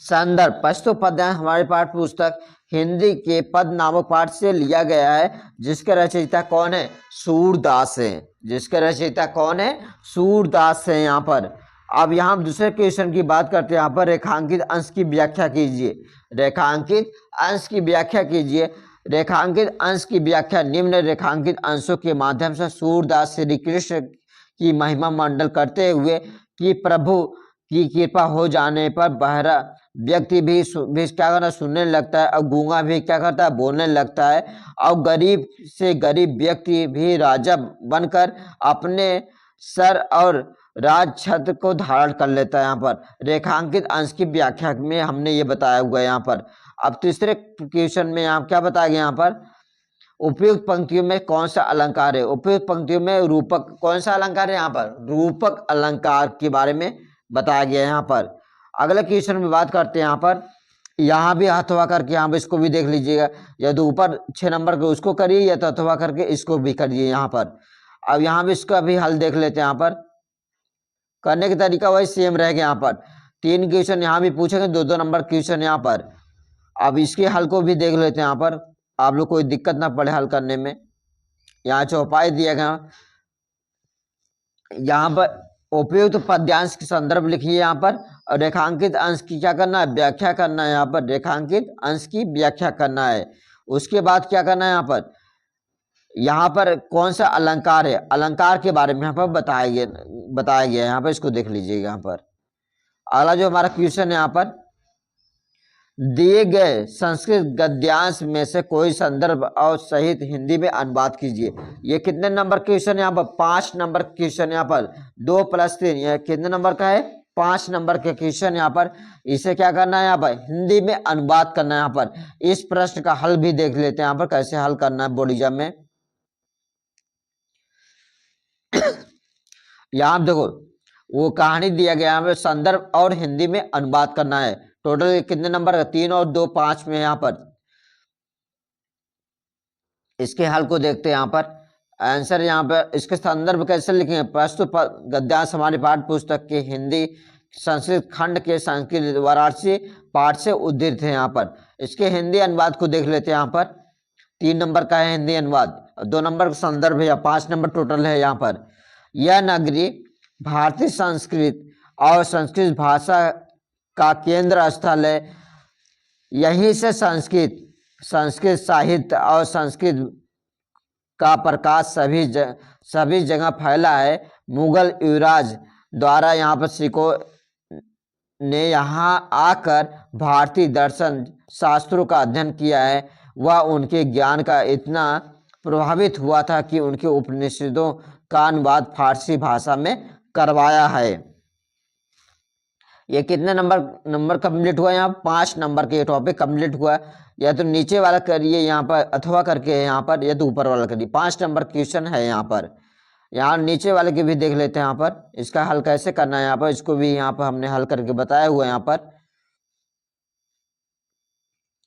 संदर्भ पश्तो पद्यांश हमारे पाठ पुस्तक हिंदी के पद नामक पाठ से लिया गया है। जिसके रचयिता कौन है? सूरदास है। जिसके रचयिता कौन है? सूरदास है। यहाँ पर अब यहाँ दूसरे क्वेश्चन की बात करते हैं। यहाँ पर रेखांकित अंश की व्याख्या कीजिए। रेखांकित अंश की व्याख्या कीजिए। रेखांकित अंश की व्याख्या निम्न रेखांकित अंशों के माध्यम से सूरदास श्री कृष्ण की महिमा मंडल करते हुए कि प्रभु की कृपा हो जाने पर बहरा व्यक्ति भी क्या करना, सुनने लगता है, और गूंगा भी क्या करता है, बोलने लगता है, और गरीब से गरीब व्यक्ति भी राजा बनकर अपने सर और राज छत्र को धारण कर लेता है। यहाँ पर रेखांकित अंश की व्याख्या में हमने ये बताया हुआ है। यहाँ पर अब तीसरे क्वेश्चन में यहाँ क्या बताया गया? यहाँ पर उपयुक्त पंक्तियों में कौन सा अलंकार है? उपयुक्त पंक्तियों में रूपक कौन सा अलंकार है? यहाँ पर रूपक अलंकार के बारे में बताया गया है। यहाँ पर अगले क्वेश्चन में बात करते हैं। यहाँ भी अथवा करके यहाँ पर इसको भी देख लीजिएगा। या तो ऊपर 6 नंबर के उसको करिए, या तो अथवा करके इसको भी करिए। यहाँ पर अब यहाँ भी इसका भी हल देख लेते हैं। यहाँ पर करने का तरीका वही सेम रहेगा। यहाँ पर 3 क्वेश्चन यहाँ भी पूछेंगे, 2-2 नंबर क्वेश्चन यहाँ पर। अब इसके हल को भी देख लेते हैं। यहाँ पर आप लोग कोई दिक्कत ना पड़े हल करने में। यहाँ चौपाई दिया गया। यहाँ पर उपयुक्त पद्यांश के संदर्भ लिखिए। यहाँ पर और रेखांकित अंश की क्या करना है? व्याख्या करना है। यहाँ पर रेखांकित अंश की व्याख्या करना है। उसके बाद क्या करना है? यहाँ पर कौन सा अलंकार है? अलंकार के बारे में यहाँ पर बताया गया है। यहाँ पर इसको देख लीजिएगा। यहाँ पर अगला जो हमारा क्वेश्चन है, यहाँ पर दिए गए संस्कृत गद्यांश में से कोई संदर्भ और सहित हिंदी में अनुवाद कीजिए। ये कितने नंबर क्वेश्चन? यहाँ पर 5 नंबर क्वेश्चन। यहाँ पर 2+3 यह कितने नंबर का है? 5 नंबर के क्वेश्चन। यहाँ पर इसे क्या करना है? यहाँ पर हिंदी में अनुवाद करना है। यहाँ पर इस प्रश्न का हल भी देख लेते हैं। यहाँ पर कैसे हल करना है बोर्ड एग्जाम में। यहाँ देखो वो कहानी दिया गया है, संदर्भ और हिंदी में अनुवाद करना है। टोटल कितने नंबर का? 3 और 2 5 में। यहाँ पर इसके हल को देखते हैं यहाँ पर। आंसर यहाँ पर इसके संदर्भ कैसे लिखेंगे, प्रस्तुत गद्यांश हमारी पाठ्य पुस्तक के हिंदी संस्कृत खंड के संस्कृत वाराणसी पाठ से उद्धृत है। यहाँ पर इसके हिंदी अनुवाद को देख लेते हैं। यहाँ पर 3 नंबर का है हिंदी अनुवाद, 2 नंबर का संदर्भ है, या 5 नंबर टोटल है। यहाँ पर यह नगरी भारतीय संस्कृत और संस्कृत भाषा का केंद्र स्थल है। यहीं से संस्कृत साहित्य और संस्कृत का प्रकाश सभी जगह फैला है। मुगल युवराज द्वारा यहाँ पर सिखों ने यहाँ आकर भारतीय दर्शन शास्त्रों का अध्ययन किया है। वह उनके ज्ञान का इतना प्रभावित हुआ था कि उनके उपनिषदों का अनुवाद फारसी भाषा में करवाया है। ये कितने नंबर कंप्लीट हुआ, यहाँ 5 नंबर के टॉपिक कंप्लीट हुआ। या तो नीचे वाला करिए यहाँ पर अथवा करके है यहाँ पर, या तो ऊपर वाला करिए। 5 नंबर क्वेश्चन है यहाँ पर। यहाँ नीचे वाले के भी देख लेते हैं यहाँ पर, इसका हल कैसे करना है। यहाँ पर इसको भी यहाँ पर हमने हल करके बताया हुआ है। यहाँ पर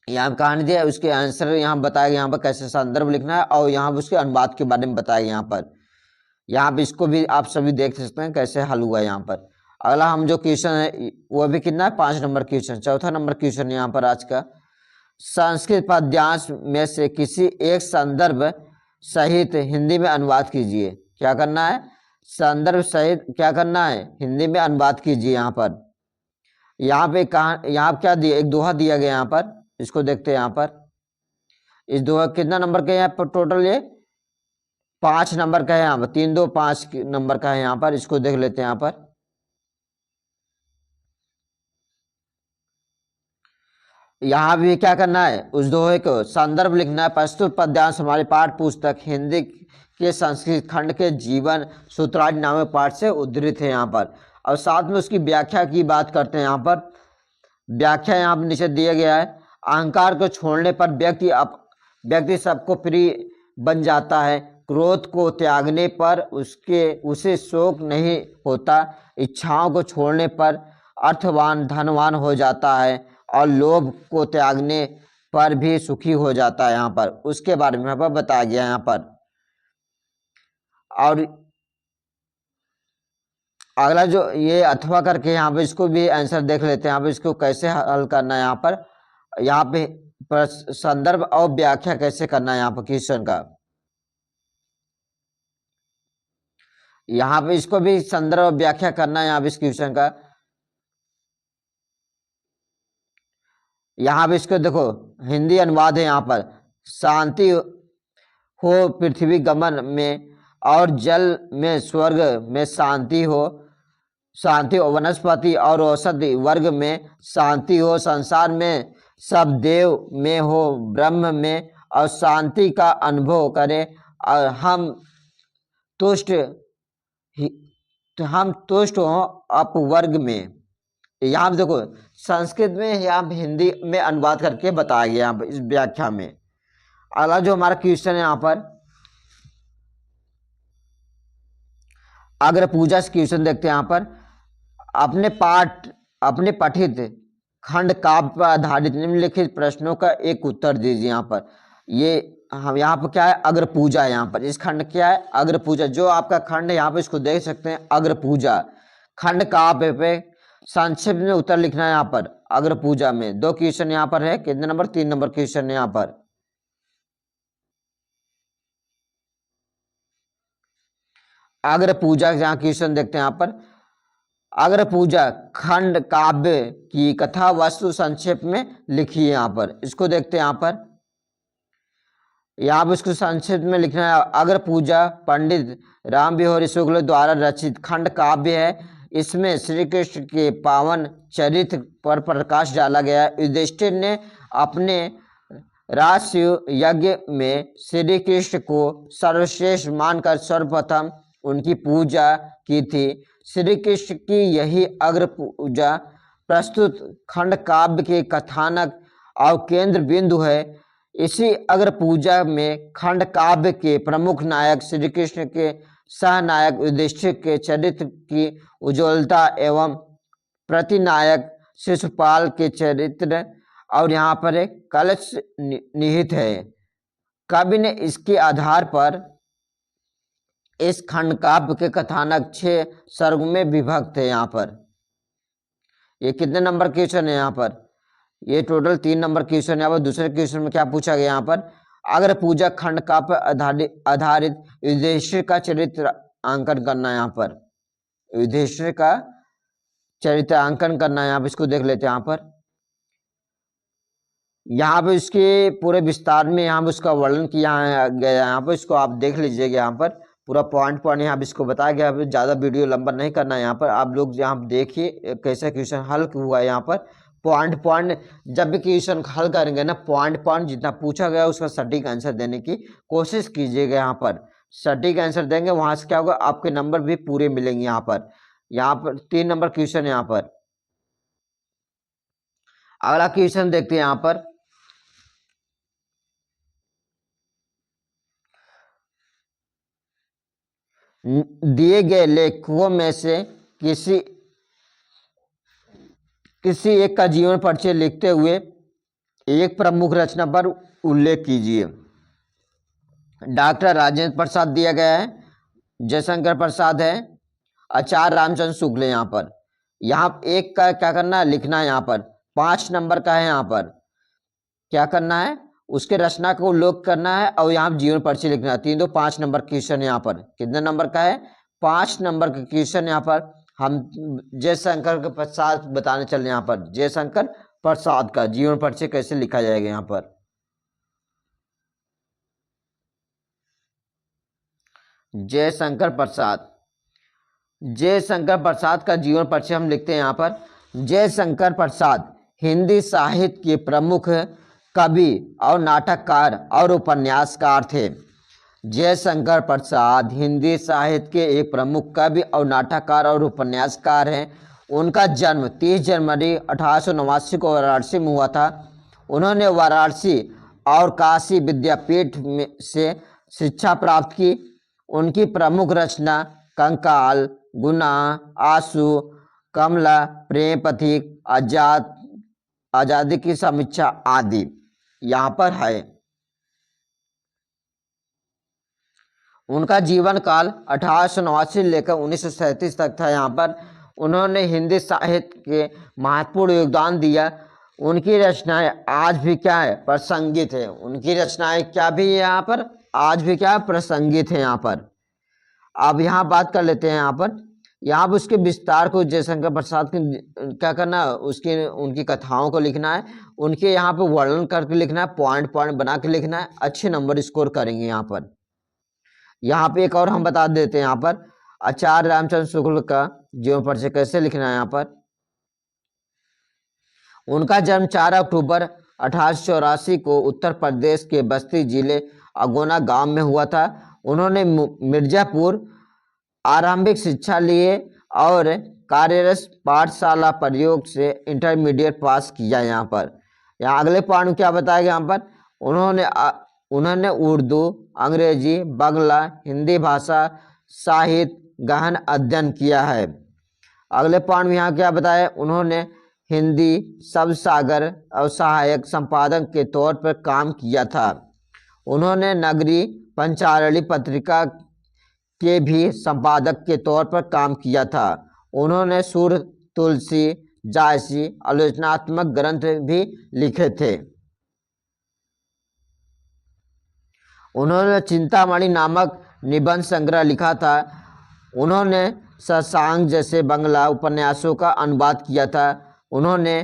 यहाँ कहानी दिया, उसके आंसर यहाँ बताया गया। यहाँ पर कैसे संदर्भ लिखना है और यहाँ पर उसके अनुवाद के बारे में बताया गया। यहाँ पर इसको भी आप सभी देख सकते हैं कैसे हल हुआ है। यहाँ पर अगला हम जो क्वेश्चन है वो भी कितना है, 5 नंबर क्वेश्चन। चौथा नंबर क्वेश्चन यहाँ पर आज का, संस्कृत पद्यांश में से किसी एक संदर्भ सहित हिंदी में अनुवाद कीजिए। क्या करना है, संदर्भ सहित क्या करना है, हिंदी में अनुवाद कीजिए। यहाँ पर यहाँ पे कहा, यहाँ क्या दिया, एक दोहा दिया गया यहाँ पर, इसको देखते हैं। यहाँ पर इस दोहा कितना नंबर के यहाँ पर टोटल, ये 5 नंबर का है। यहाँ पर 3 2 5 नंबर का है। यहाँ पर इसको देख लेते हैं। यहाँ पर यहाँ भी क्या करना है, उस दोहे को संदर्भ लिखना है। प्रस्तुत पद्यांश हमारी पाठ्य पुस्तक हिंदी के संस्कृत खंड के जीवन सूत्रादि नामक पाठ से उद्धृत है। यहाँ पर और साथ में उसकी व्याख्या की बात करते हैं। यहाँ पर व्याख्या यहाँ पर नीचे दिया गया है। अहंकार को छोड़ने पर व्यक्ति सबको प्रिय बन जाता है। क्रोध को त्यागने पर उसे शोक नहीं होता। इच्छाओं को छोड़ने पर अर्थवान धनवान हो जाता है और लोभ को त्यागने पर भी सुखी हो जाता है। यहाँ पर उसके बारे में यहाँ पर बताया गया है। यहाँ पर और अगला जो ये अथवा करके यहाँ पे इसको भी आंसर देख लेते हैं। यहाँ पे इसको कैसे हल करना है। यहाँ पे संदर्भ और व्याख्या कैसे करना है यहाँ पर क्वेश्चन का। यहाँ पे इसको भी संदर्भ और व्याख्या करना है यहाँ पे इस क्वेश्चन का। यहाँ पे इसको देखो हिंदी अनुवाद है। यहाँ पर शांति हो पृथ्वी गमन में और जल में स्वर्ग में शांति हो वनस्पति और औषधि वर्ग में शांति हो, संसार में सब देव में हो ब्रह्म में और शांति का अनुभव करें और हम तुष्ट हो अपवर्ग में। यहाँ देखो संस्कृत में यहाँ हिंदी में अनुवाद करके बताया गया यहाँ इस व्याख्या में। अगला जो हमारा क्वेश्चन है यहाँ पर अग्र पूजा से क्वेश्चन देखते हैं। यहाँ पर अपने पठित खंड काव्य पर आधारित निम्नलिखित प्रश्नों का एक उत्तर दीजिए। यहाँ पर ये हम यहाँ पर क्या है, अग्र पूजा है। यहाँ पर इस खंड क्या है, अग्र पूजा। जो आपका खंड है यहाँ पे इसको देख सकते हैं, अग्र पूजा खंड काव्य पे संक्षिप्त में उत्तर लिखना है। यहाँ पर अग्र पूजा में 2 क्वेश्चन यहाँ पर है। कितने नंबर, 3 नंबर क्वेश्चन है यहाँ पर। अग्र पूजा जहाँ क्वेश्चन देखते हैं यहाँ पर, अग्र पूजा खंड काव्य की कथा वस्तु संक्षेप में लिखी है। यहाँ पर इसको देखते हैं। यहाँ पर इसको संक्षिप्त में लिखना है। अग्र पूजा पंडित राम बिहारी शुक्ल द्वारा रचित खंड काव्य है। इसमें श्री कृष्ण के पावन चरित्र पर प्रकाश डाला गया है। युधिष्ठिर ने अपने राजसूय यज्ञ में श्री कृष्ण को सर्वश्रेष्ठ मानकर सर्वप्रथम उनकी पूजा की थी। श्री कृष्ण की यही अग्र पूजा प्रस्तुत खंड काव्य के कथानक और केंद्र बिंदु है। इसी अग्र पूजा में खंड काव्य के प्रमुख नायक श्री कृष्ण के सहनायक युधिष्ठिर के चरित्र की उज्ज्वलता एवं प्रतिनायक शिशुपाल के चरित्र और यहाँ पर एक कलश निहित है। कवि ने इसके आधार पर इस खंड काव्य के कथानक 6 सर्ग में विभक्त है। यहाँ पर ये कितने नंबर क्वेश्चन है? यहाँ पर ये टोटल 3 नंबर क्वेश्चन है। यहाँ पर दूसरे क्वेश्चन में क्या पूछा गया? यहाँ पर अगर पूजा खंड काव्य आधारित युधिष्ठिर का चरित्र अंकन करना है। यहाँ पर युधिष्ठिर का चरित्र अंकन करना है। यहाँ पर इसको देख लेते हैं। यहाँ पे इसके पूरे विस्तार में यहाँ पे उसका वर्णन किया गया है। यहाँ पर इसको आप देख लीजिएगा। यहाँ पर पूरा पॉइंट पॉइंट यहाँ पे इसको बताया गया है। ज़्यादा वीडियो लंबा नहीं करना है। यहाँ पर आप लोग यहाँ देखिए कैसे क्वेश्चन हल हुआ है। यहाँ पर पॉइंट पॉइंट जब भी क्वेश्चन हल करेंगे ना, पॉइंट पॉइंट जितना पूछा गया उसका सटीक आंसर देने की कोशिश कीजिएगा। यहाँ पर सटीक आंसर देंगे, वहाँ से क्या होगा, आपके नंबर भी पूरे मिलेंगे। यहाँ पर 3 नंबर क्वेश्चन है। यहाँ पर अगला क्वेश्चन देखते हैं। यहाँ पर दिए गए लेखकों में से किसी एक का जीवन परिचय लिखते हुए एक प्रमुख रचना पर उल्लेख कीजिए। डॉक्टर राजेंद्र प्रसाद दिया गया है, जयशंकर प्रसाद है, आचार्य रामचंद्र शुक्ल है। यहाँ एक का क्या करना है, लिखना है। यहाँ पर 5 नंबर का है। यहाँ पर क्या करना है, उसके रचना को उल्लेख करना है और यहाँ जीवन परिचय लिखना है। 3 2 5 नंबर क्वेश्चन यहाँ पर कितने नंबर का है? 5 नंबर का क्वेश्चन। यहाँ पर हम जयशंकर के प्रसाद बताने चल रहे। यहाँ पर जयशंकर प्रसाद का जीवन परिचय कैसे लिखा जाएगा। यहाँ पर जयशंकर प्रसाद का जीवन परिचय हम लिखते हैं। यहाँ पर जयशंकर प्रसाद हिंदी साहित्य के प्रमुख कवि और नाटककार और उपन्यासकार थे। जयशंकर प्रसाद हिंदी साहित्य के एक प्रमुख कवि और नाटककार और उपन्यासकार हैं। उनका जन्म 30 जनवरी 1889 को वाराणसी में हुआ था। उन्होंने वाराणसी और काशी विद्यापीठ में से शिक्षा प्राप्त की। उनकी प्रमुख रचना कंकाल, गुना, आंसू, कमला, प्रेम पथिक, आजादी की समीक्षा आदि यहाँ पर है। उनका जीवन काल 1889 लेकर 1937 तक था। यहाँ पर उन्होंने हिंदी साहित्य के महत्वपूर्ण योगदान दिया। उनकी रचनाएं आज भी क्या है, प्रासंगिक है। उनकी रचनाएं क्या भी यहाँ पर आज भी क्या प्रासंगिक है। यहाँ पर अब यहाँ बात कर लेते हैं। यहाँ पर उसके विस्तार को जयशंकर प्रसाद की क्या करना है, उनकी कथाओं को लिखना है। उनके यहाँ पे वर्णन करके लिखना है, पॉइंट पॉइंट बना के लिखना है। अच्छे नंबर स्कोर करेंगे। यहाँ पे एक और हम बता देते हैं। यहाँ पर आचार्य रामचंद्र शुक्ल का जीवन परिचय कैसे लिखना है। यहाँ पर उनका जन्म 4 अक्टूबर 1884 को उत्तर प्रदेश के बस्ती जिले अगोना गांव में हुआ था। उन्होंने मिर्जापुर आरंभिक शिक्षा लिए और कार्यरत पाठशाला प्रयोग से इंटरमीडिएट पास किया। यहाँ अगले पॉइंट क्या बताया गया। यहाँ पर उन्होंने उर्दू, अंग्रेजी, बांग्ला, हिंदी भाषा साहित्य गहन अध्ययन किया है। अगले पॉइंट में यहाँ क्या बताया, उन्होंने हिंदी शब्द सागर और सहायक संपादक के तौर पर काम किया था। उन्होंने नगरी पंचारणी पत्रिका के भी संपादक के तौर पर काम किया था। उन्होंने सुर, तुलसी, जायसी आलोचनात्मक ग्रंथ भी लिखे थे। उन्होंने चिंतामणि नामक निबंध संग्रह लिखा था। उन्होंने शशांक जैसे बांग्ला उपन्यासों का अनुवाद किया था। उन्होंने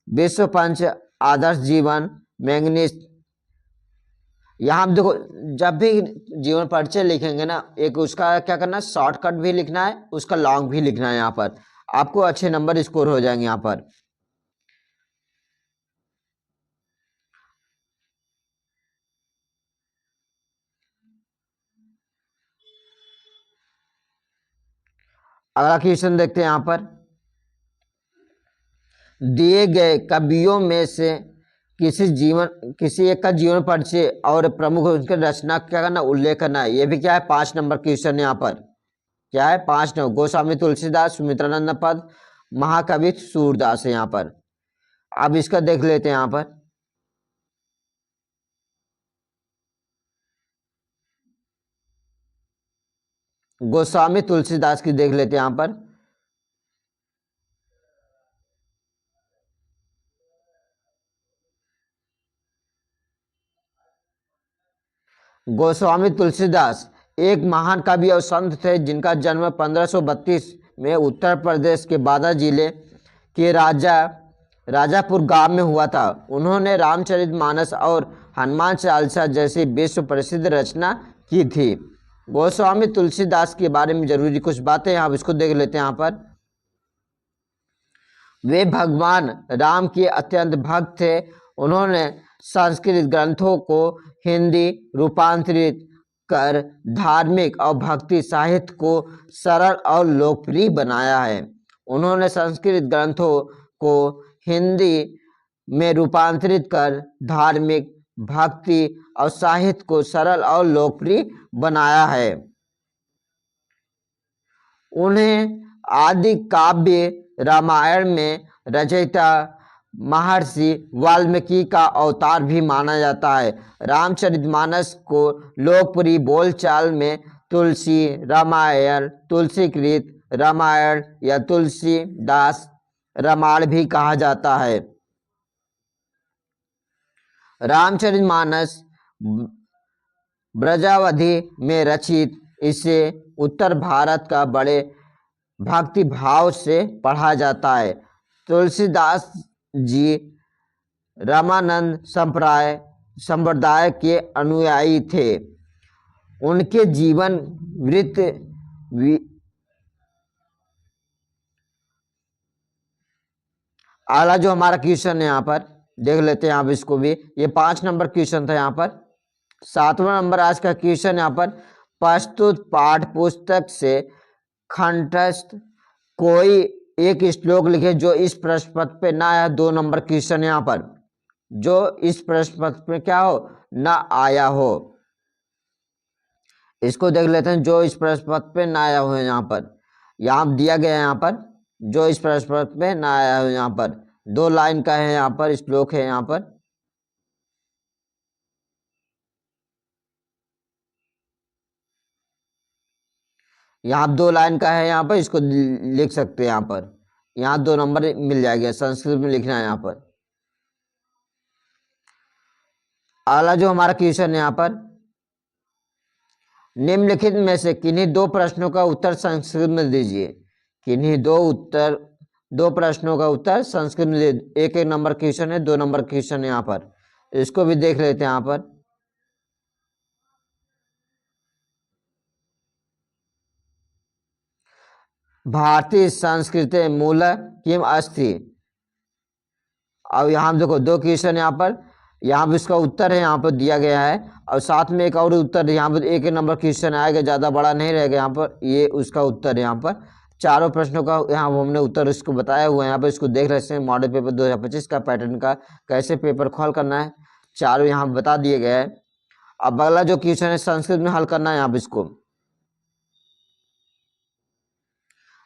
विश्व पंच, आदर्श जीवन, मैंगनीज। यहाँ देखो, जब भी जीवन परिचय लिखेंगे ना, एक उसका क्या करना है, शॉर्टकट भी लिखना है, उसका लॉन्ग भी लिखना है। यहाँ पर आपको अच्छे नंबर स्कोर हो जाएंगे। यहाँ पर अगला क्वेश्चन देखते हैं। यहाँ पर दिए गए कवियों में से किसी एक का जीवन परिचय और प्रमुख उनके रचना क्या करना, उल्लेख करना है। ये भी क्या है, 5 नंबर क्वेश्चन है। यहाँ पर क्या है, 5 नंबर। गोस्वामी तुलसीदास, सुमित्रानंद पद, महाकवि सूरदास है। यहाँ पर अब इसका देख लेते हैं। यहाँ पर गोस्वामी तुलसीदास की देख लेते हैं यहाँ पर। गोस्वामी तुलसीदास एक महान कवि और संत थे जिनका जन्म 1532 में उत्तर प्रदेश के बांदा जिले के राजापुर गांव में हुआ था। उन्होंने रामचरितमानस और हनुमान चालीसा जैसी विश्व प्रसिद्ध रचना की थी। गोस्वामी तुलसीदास के बारे में जरूरी कुछ बातें आप इसको देख लेते हैं यहाँ पर। वे भगवान राम के अत्यंत भक्त थे। उन्होंने संस्कृत ग्रंथों को हिंदी रूपांतरित कर धार्मिक और भक्ति साहित्य को सरल और लोकप्रिय बनाया है। उन्होंने संस्कृत ग्रंथों को हिंदी में रूपांतरित कर धार्मिक भक्ति और साहित्य को सरल और लोकप्रिय बनाया है। उन्हें आदि काव्य रामायण में रचयिता महर्षि वाल्मीकि का अवतार भी माना जाता है। रामचरितमानस को लोकप्रिय बोलचाल में तुलसी रामायण, तुलसीकृत रामायण या तुलसीदास रामायण भी कहा जाता है। रामचरितमानस ब्रजावधि में रचित, इसे उत्तर भारत का बड़े भक्ति भाव से पढ़ा जाता है। तुलसीदास जी रामानंद संप्रदाय के अनुयायी थे। उनके जीवन वृत्त अगला जो हमारा क्वेश्चन है यहाँ पर देख लेते हैं आप इसको भी। ये 5 नंबर क्वेश्चन था यहाँ पर। 7वां नंबर आज का क्वेश्चन यहाँ पर, प्रस्तुत पाठ्य पुस्तक से कंठस्थ कोई एक श्लोक लिखे जो इस प्रश्न पत्र पे ना आया। 2 नंबर क्वेश्चन यहाँ पर, जो इस प्रश्न पत्र पे क्या हो, ना आया हो। इसको देख लेते हैं, जो इस प्रश्न पत्र पे ना आया हो। यहाँ पर यहाँ दिया गया है, यहाँ पर जो इस प्रश्न पत्र पे ना आया हो। यहाँ पर 2 लाइन का है, यहाँ पर श्लोक है। यहाँ पर यहाँ 2 लाइन का है, यहाँ पर इसको लिख सकते हैं। यहाँ पर यहाँ 2 नंबर मिल जाएगा। संस्कृत में लिखना है यहाँ पर। अगला जो हमारा क्वेश्चन है यहाँ पर, निम्नलिखित में से किन्हीं 2 प्रश्नों का उत्तर संस्कृत में दीजिए। किन्हीं 2 प्रश्नों का उत्तर संस्कृत में दे। 1 नंबर क्वेश्चन है, 2 नंबर क्वेश्चन है यहाँ पर। इसको भी देख लेते हैं यहाँ पर। भारतीय संस्कृति मूल किम अस्ति। अब यहाँ देखो 2 क्वेश्चन यहाँ पर, यहाँ पर इसका उत्तर है यहाँ पर दिया गया है, और साथ में एक और उत्तर यहाँ पर 1 नंबर क्वेश्चन आएगा, ज़्यादा बड़ा नहीं रहेगा। यहाँ पर ये उसका उत्तर है। यहाँ पर चारों प्रश्नों का यहाँ हमने उत्तर इसको बताया हुआ है। यहाँ पर इसको देख रहे हैं, मॉडल पेपर 2025 का पैटर्न का कैसे पेपर खोल करना है, चारों यहाँ बता दिए गए हैं। अब अगला जो क्वेश्चन है संस्कृत में हल करना है। यहाँ पर इसको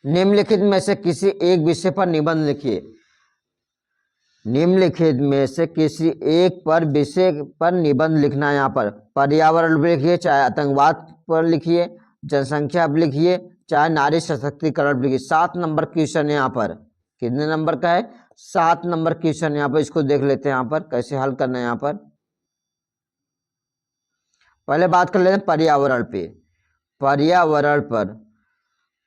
निम्नलिखित में से किसी एक विषय पर निबंध लिखिए। निम्नलिखित में से किसी एक पर विषय पर निबंध लिखना है। यहाँ पर पर्यावरण पर लिखिए, चाहे आतंकवाद पर लिखिए, जनसंख्या पर लिखिए, चाहे नारी सशक्तिकरण पर लिखिए। 7 नंबर क्वेश्चन है यहाँ पर। कितने नंबर का है? 7 नंबर क्वेश्चन यहाँ पर। इसको देख लेते हैं यहाँ पर कैसे हल करना है। यहाँ पर पहले बात कर लेते हैं पर्यावरण पे। पर्यावरण पर,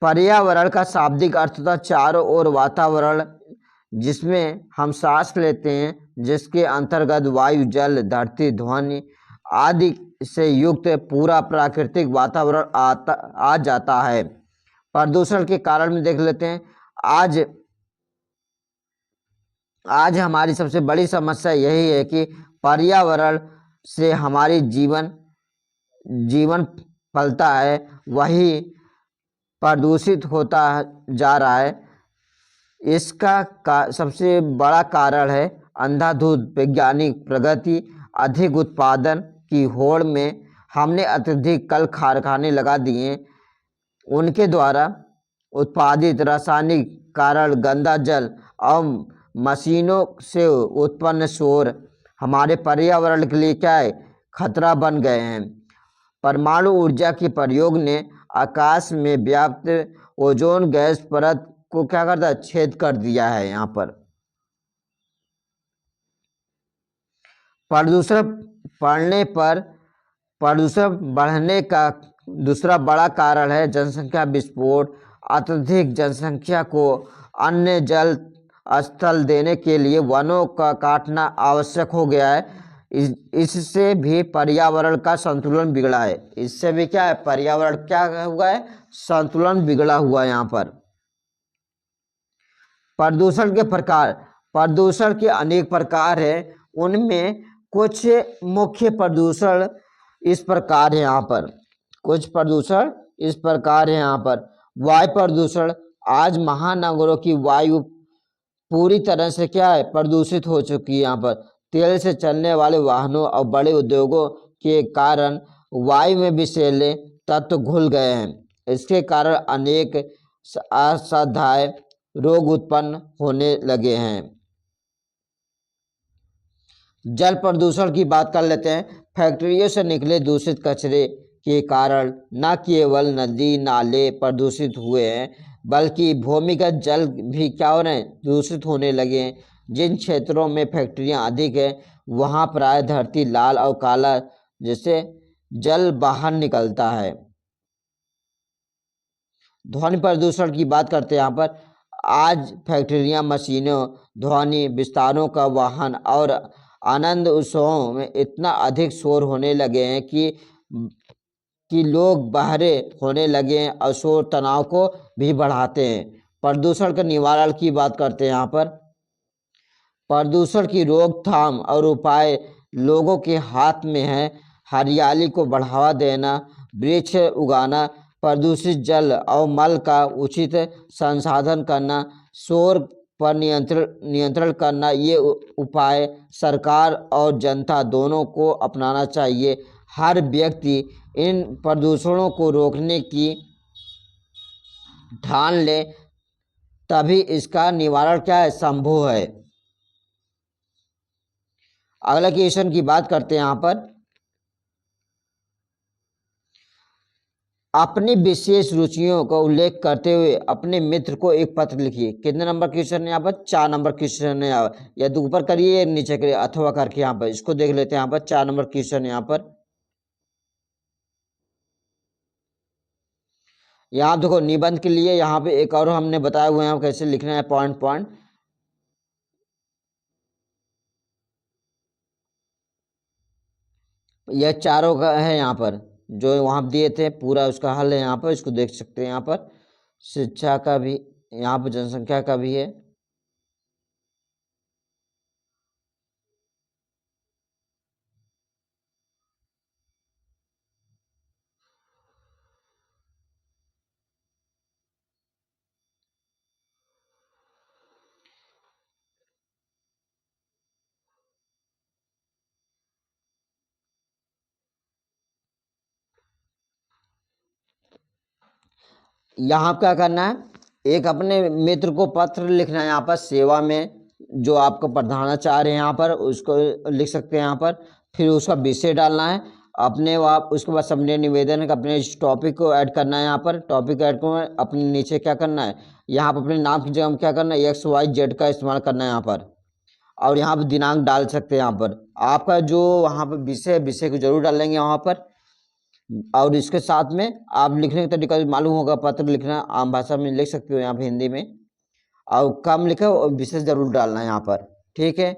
पर्यावरण का शाब्दिक अर्थ होता है चारों ओर वातावरण जिसमें हम सांस लेते हैं, जिसके अंतर्गत वायु, जल, धरती, ध्वनि आदि से युक्त पूरा प्राकृतिक वातावरण आ जाता है। प्रदूषण के कारण में देख लेते हैं। आज हमारी सबसे बड़ी समस्या यही है कि पर्यावरण से हमारी जीवन फलता है, वही प्रदूषित होता जा रहा है। इसका सबसे बड़ा कारण है अंधाधुंध वैज्ञानिक प्रगति। अधिक उत्पादन की होड़ में हमने अत्यधिक कल कारखाने लगा दिए। उनके द्वारा उत्पादित रासायनिक कारण गंदा जल और मशीनों से उत्पन्न शोर हमारे पर्यावरण के लिए क्या है, खतरा बन गए हैं। परमाणु ऊर्जा के प्रयोग ने आकाश में व्याप्त ओजोन गैस परत को क्या करता है, छेद कर दिया है। यहाँ पर प्रदूषण बढ़ने पर प्रदूषण बढ़ने का दूसरा बड़ा कारण है जनसंख्या विस्फोट। अत्यधिक जनसंख्या को अन्य जल स्थल देने के लिए वनों का काटना आवश्यक हो गया है। इससे भी पर्यावरण का संतुलन बिगड़ा है। इससे भी क्या है, पर्यावरण क्या हुआ है, संतुलन बिगड़ा हुआ है। यहाँ पर प्रदूषण के प्रकार, प्रदूषण के अनेक प्रकार हैं। उनमें कुछ मुख्य प्रदूषण इस प्रकार है। यहाँ पर कुछ प्रदूषण इस प्रकार है। यहाँ पर वायु प्रदूषण। आज महानगरों की वायु पूरी तरह से क्या है, प्रदूषित हो चुकी है। यहाँ पर तेल से चलने वाले वाहनों और बड़े उद्योगों के कारण वायु में विषैले तत्व घुल गए हैं। इसके कारण अनेक असाध्य रोग उत्पन्न होने लगे हैं। जल प्रदूषण की बात कर लेते हैं। फैक्ट्रियों से निकले दूषित कचरे के कारण न केवल नदी नाले प्रदूषित हुए हैं, बल्कि भूमिगत जल भी क्या हो रहे हैं, दूषित होने लगे हैं। जिन क्षेत्रों में फैक्ट्रियां अधिक हैं वहां प्राय धरती लाल और काला जैसे जल बाहर निकलता है। ध्वनि प्रदूषण की बात करते हैं। यहाँ पर आज फैक्ट्रियां, मशीनों, ध्वनि विस्तारों का वाहन और आनंद उत्सवों में इतना अधिक शोर होने लगे हैं कि लोग बहरे होने लगे हैं और शोर तनाव को भी बढ़ाते हैं। प्रदूषण के निवारण की बात करते हैं। यहाँ पर प्रदूषण की रोकथाम और उपाय लोगों के हाथ में है। हरियाली को बढ़ावा देना, वृक्ष उगाना, प्रदूषित जल और मल का उचित संसाधन करना, शोर पर नियंत्रण करना, ये उपाय सरकार और जनता दोनों को अपनाना चाहिए। हर व्यक्ति इन प्रदूषणों को रोकने की ठान ले, तभी इसका निवारण क्या है, संभव है। अगला क्वेश्चन की बात करते हैं। यहाँ पर अपनी विशेष रुचियों का उल्लेख करते हुए अपने मित्र को एक पत्र लिखिए। कितने नंबर क्वेश्चन है यहाँ पर, 4 नंबर क्वेश्चन है। या तो ऊपर करिए या नीचे करिए अथवा करके यहाँ पर इसको देख लेते हैं। यहाँ पर 4 नंबर क्वेश्चन है। यहाँ देखो निबंध के लिए यहाँ पे एक और हमने बताया हुआ है कैसे लिखना है, पॉइंट पॉइंट। यह चारों का है यहाँ पर जो वहाँ दिए थे, पूरा उसका हल है यहाँ पर, इसको देख सकते हैं। यहाँ पर शिक्षा का भी, यहाँ पर जनसंख्या का भी है। यहाँ क्या करना है, एक अपने मित्र को पत्र लिखना है। यहाँ पर सेवा में जो आपको पढ़ाना चाह रहे हैं यहाँ पर उसको लिख सकते हैं यहाँ पर। फिर उसका विषय डालना है अपने, आप उसके बाद सबने निवेदन का अपने इस टॉपिक को ऐड करना है। यहाँ पर टॉपिक ऐड को अपने नीचे क्या करना है, यहाँ पर अपने नाम की जगह क्या करना है, XYZ का इस्तेमाल करना है यहाँ पर। और यहाँ पर दिनांक डाल सकते हैं। यहाँ पर आपका जो वहाँ पर विषय को जरूर डालेंगे वहाँ पर। और इसके साथ में आप लिखने का तरीका मालूम होगा, पत्र लिखना आम भाषा में लिख सकते हो यहाँ पे हिंदी में, और कम लिखा और विशेष जरूर डालना है यहाँ पर। ठीक है,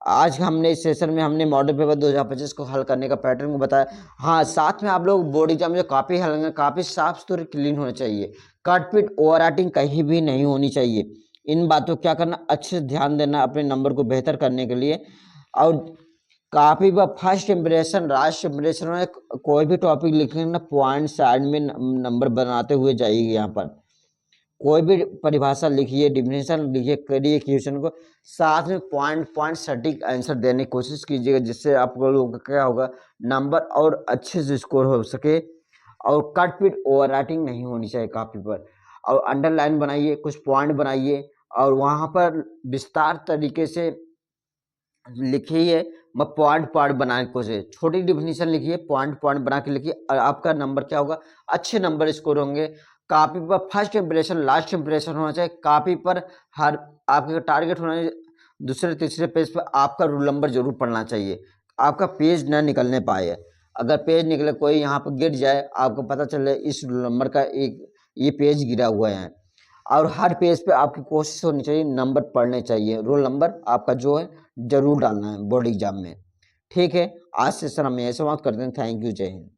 आज हमने इस सेशन में हमने मॉडल पेपर 2025 को हल करने का पैटर्न को बताया। हाँ, साथ में आप लोग बोर्ड एग्जाम में जो कॉपी हल होंगे काफ़ी साफ सुथरी क्लीन होना चाहिए। कट पिट ओवर राइटिंग कहीं भी नहीं होनी चाहिए। इन बातों को क्या करना, अच्छे से ध्यान देना अपने नंबर को बेहतर करने के लिए। और काफी पर फर्स्ट इम्प्रेशन लास्ट इम्प्रेशन में कोई भी टॉपिक लिखने ना पॉइंट साइड में नंबर बनाते हुए जाइए। यहाँ पर कोई भी परिभाषा लिखिए, डिफिनेशन लिखिए, करिए क्वेश्चन को, साथ में पॉइंट पॉइंट सटीक आंसर देने की कोशिश कीजिएगा, जिससे आप लोगों का क्या होगा, नंबर और अच्छे से स्कोर हो सके। और कट पिट ओवर राइटिंग नहीं होनी चाहिए कॉपी पर। और अंडरलाइन बनाइए, कुछ पॉइंट बनाइए और वहाँ पर विस्तार तरीके से लिखिए, मैं पॉइंट पॉइंट बनाने की कोशिश, छोटी डिफिनीशन लिखिए, पॉइंट पॉइंट बना के लिखिए और आपका नंबर क्या होगा, अच्छे नंबर स्कोर होंगे। कॉपी पर फर्स्ट इंप्रेशन लास्ट इंप्रेशन होना चाहिए, कॉपी पर हर आपका टारगेट होना चाहिए, दूसरे तीसरे पेज पर आपका रोल नंबर जरूर पढ़ना चाहिए, आपका पेज ना निकलने पाए। अगर पेज निकले, कोई यहाँ पर गिर जाए, आपको पता चले इस रोल नंबर का एक ये पेज गिरा हुआ है। और हर पेज पे आपकी कोशिश होनी चाहिए नंबर पढ़ने चाहिए, रोल नंबर आपका जो है जरूर डालना है बोर्ड एग्जाम में। ठीक है, आज सेशन हम यहीं समाप्त करते हैं। थैंक यू, जय हिंद।